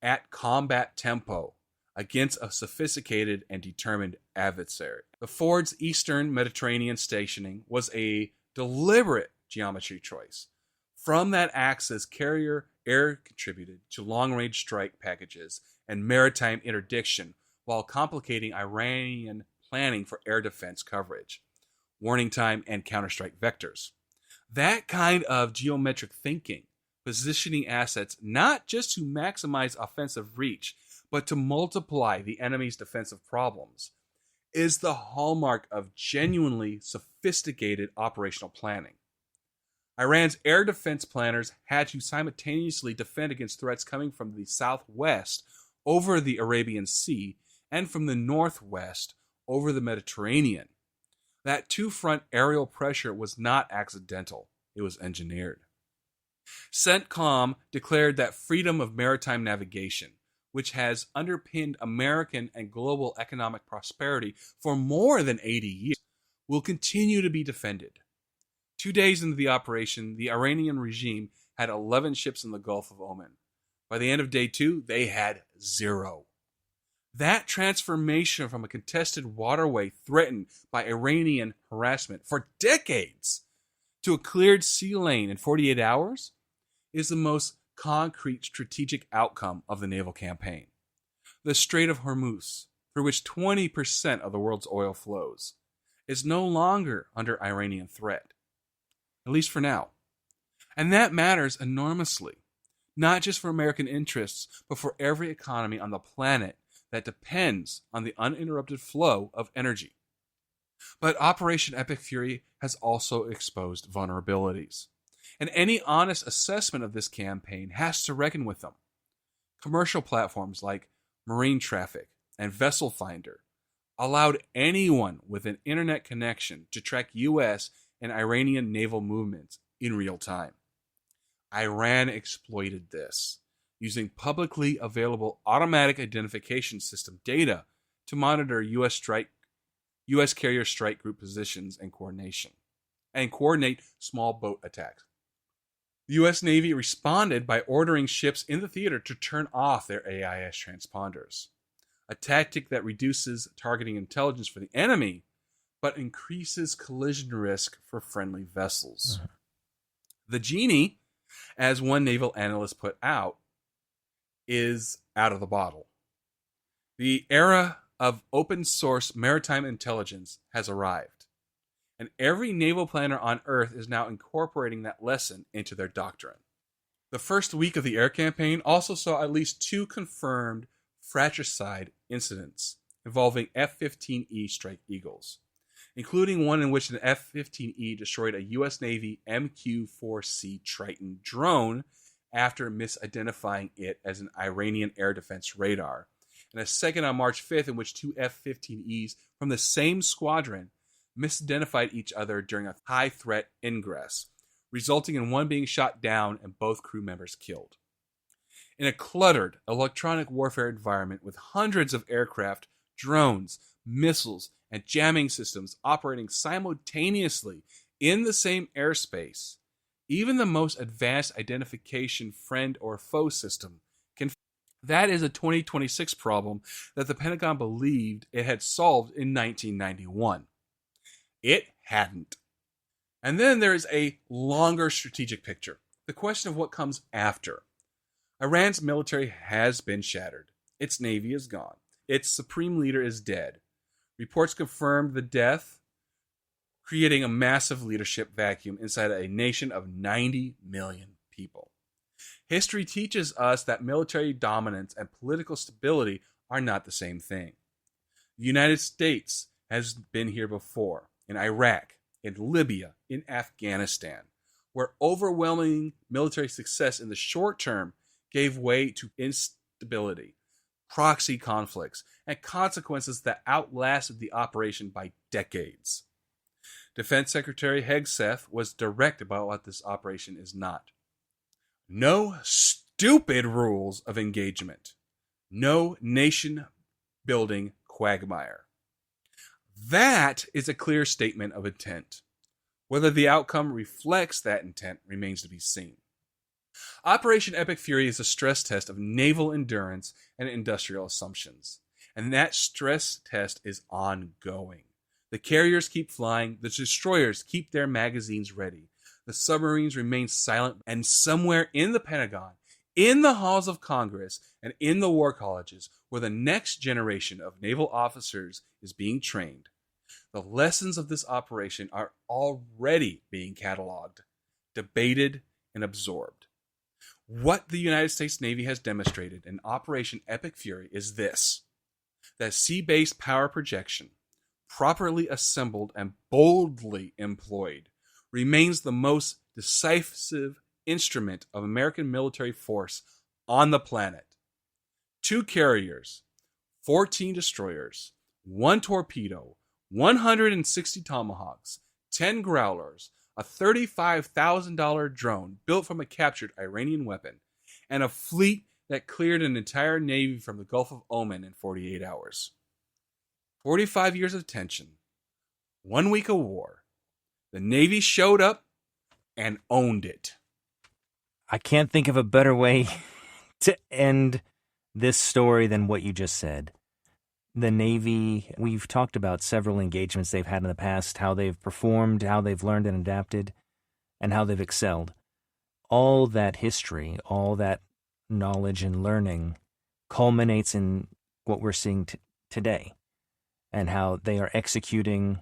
at combat tempo against a sophisticated and determined adversary. The Ford's Eastern Mediterranean stationing was a deliberate geometry choice. From that axis, carrier air contributed to long-range strike packages and maritime interdiction while complicating Iranian planning for air defense coverage, warning time, and counterstrike vectors. That kind of geometric thinking, positioning assets not just to maximize offensive reach, but to multiply the enemy's defensive problems, is the hallmark of genuinely sophisticated operational planning. Iran's air defense planners had to simultaneously defend against threats coming from the southwest over the Arabian Sea and from the northwest over the Mediterranean. That two-front aerial pressure was not accidental. It was engineered. CENTCOM declared that freedom of maritime navigation, which has underpinned American and global economic prosperity for more than 80 years, will continue to be defended. 2 days into the operation, the Iranian regime had 11 ships in the Gulf of Oman. By the end of day 2, they had 0. That transformation from a contested waterway threatened by Iranian harassment for decades to a cleared sea lane in 48 hours is the most concrete strategic outcome of the naval campaign. The Strait of Hormuz, through which 20% of the world's oil flows, is no longer under Iranian threat, at least for now. And that matters enormously, not just for American interests, but for every economy on the planet that depends on the uninterrupted flow of energy. But Operation Epic Fury has also exposed vulnerabilities, and any honest assessment of this campaign has to reckon with them. Commercial platforms like Marine Traffic and Vessel Finder allowed anyone with an internet connection to track U.S. and Iranian naval movements in real time. Iran exploited this, using publicly available automatic identification system data to monitor U.S. carrier strike group positions and coordinate small boat attacks. The U.S. Navy responded by ordering ships in the theater to turn off their AIS transponders, a tactic that reduces targeting intelligence for the enemy, but increases collision risk for friendly vessels. The genie, as one naval analyst put out, is out of the bottle. The era of open source maritime intelligence has arrived, and every naval planner on Earth is now incorporating that lesson into their doctrine. The first week of the air campaign also saw at least 2 confirmed fratricide incidents involving F-15E Strike Eagles, including one in which an F-15E destroyed a U.S. Navy MQ-4C Triton drone after misidentifying it as an Iranian air defense radar, and a second on March 5th in which two F-15Es from the same squadron misidentified each other during a high-threat ingress, resulting in one being shot down and both crew members killed. In a cluttered electronic warfare environment with hundreds of aircraft, drones, missiles, and jamming systems operating simultaneously in the same airspace, even the most advanced identification friend or foe system can. That is a 2026 problem that the Pentagon believed it had solved in 1991. It hadn't. And then there is a longer strategic picture. The question of what comes after. Iran's military has been shattered. Its navy is gone. Its supreme leader is dead. Reports confirmed the death, creating a massive leadership vacuum inside a nation of 90 million people. History teaches us that military dominance and political stability are not the same thing. The United States has been here before, in Iraq, in Libya, in Afghanistan, where overwhelming military success in the short term gave way to instability, proxy conflicts, and consequences that outlasted the operation by decades. Defense Secretary Hegseth was direct about what this operation is not. No stupid rules of engagement. No nation-building quagmire. That is a clear statement of intent. Whether the outcome reflects that intent remains to be seen. Operation Epic Fury is a stress test of naval endurance and industrial assumptions. And that stress test is ongoing. The carriers keep flying, the destroyers keep their magazines ready, the submarines remain silent, and somewhere in the Pentagon, in the halls of Congress, and in the war colleges, where the next generation of naval officers is being trained, the lessons of this operation are already being cataloged, debated, and absorbed. What the United States Navy has demonstrated in Operation Epic Fury is this: that sea-based power projection, properly assembled and boldly employed, remains the most decisive instrument of American military force on the planet. 2 carriers, 14 destroyers, 1 torpedo, 160 Tomahawks, 10 Growlers, a $35,000 drone built from a captured Iranian weapon, and a fleet that cleared an entire navy from the Gulf of Oman in 48 hours. 45 years of tension, 1 week of war. The Navy showed up and owned it. I can't think of a better way to end this story than what you just said. The Navy, we've talked about several engagements they've had in the past, how they've performed, how they've learned and adapted, and how they've excelled. All that history, all that knowledge and learning culminates in what we're seeing today, and how they are executing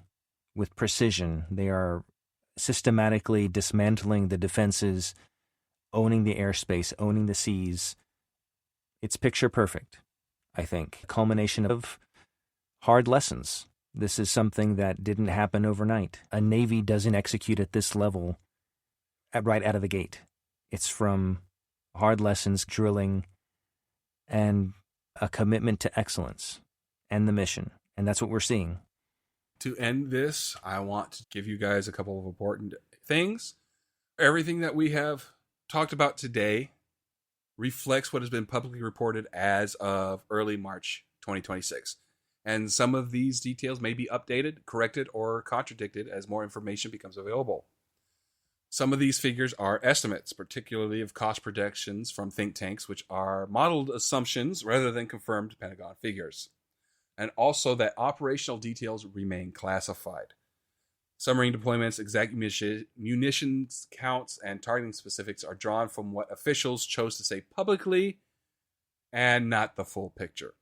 with precision. They are systematically dismantling the defenses, owning the airspace, owning the seas. It's picture perfect, I think. Culmination of hard lessons. This is something that didn't happen overnight. A Navy doesn't execute at this level right out of the gate. It's from hard lessons, drilling, and a commitment to excellence and the mission. And that's what we're seeing. To end this, I want to give you guys a couple of important things. Everything that we have talked about today reflects what has been publicly reported as of early March 2026. And some of these details may be updated, corrected, or contradicted as more information becomes available. Some of these figures are estimates, particularly of cost projections from think tanks, which are modeled assumptions rather than confirmed Pentagon figures. And also that operational details remain classified. Submarine deployments, exact munitions counts, and targeting specifics are drawn from what officials chose to say publicly and not the full picture.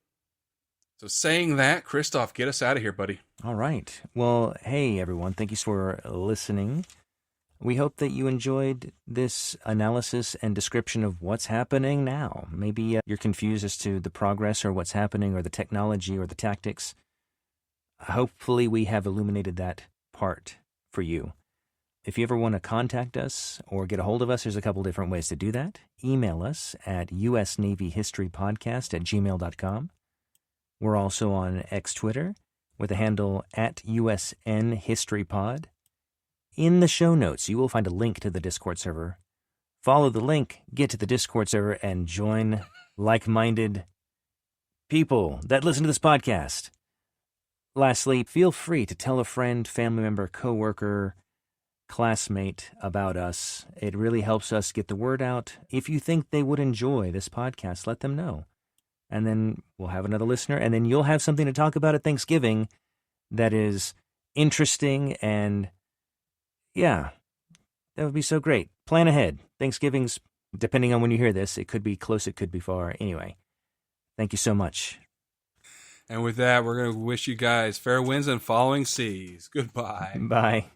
So saying that, Christoph, get us out of here, buddy. All right. Well, hey, everyone. Thank you for listening. We hope that you enjoyed this analysis and description of what's happening now. Maybe you're confused as to the progress or what's happening or the technology or the tactics. Hopefully we have illuminated that part for you. If you ever want to contact us or get a hold of us, there's a couple different ways to do that. Email us at usnavyhistorypodcast@gmail.com. We're also on X Twitter with the handle @USNHistoryPod. In the show notes, you will find a link to the Discord server. Follow the link, get to the Discord server, and join like-minded people that listen to this podcast. Lastly, feel free to tell a friend, family member, coworker, classmate about us. It really helps us get the word out. If you think they would enjoy this podcast, let them know. And then we'll have another listener, and then you'll have something to talk about at Thanksgiving that is interesting, and yeah, that would be so great. Plan ahead. Thanksgiving's, depending on when you hear this, it could be close, it could be far. Anyway, thank you so much. And with that, we're going to wish you guys fair winds and following seas. Goodbye. Bye.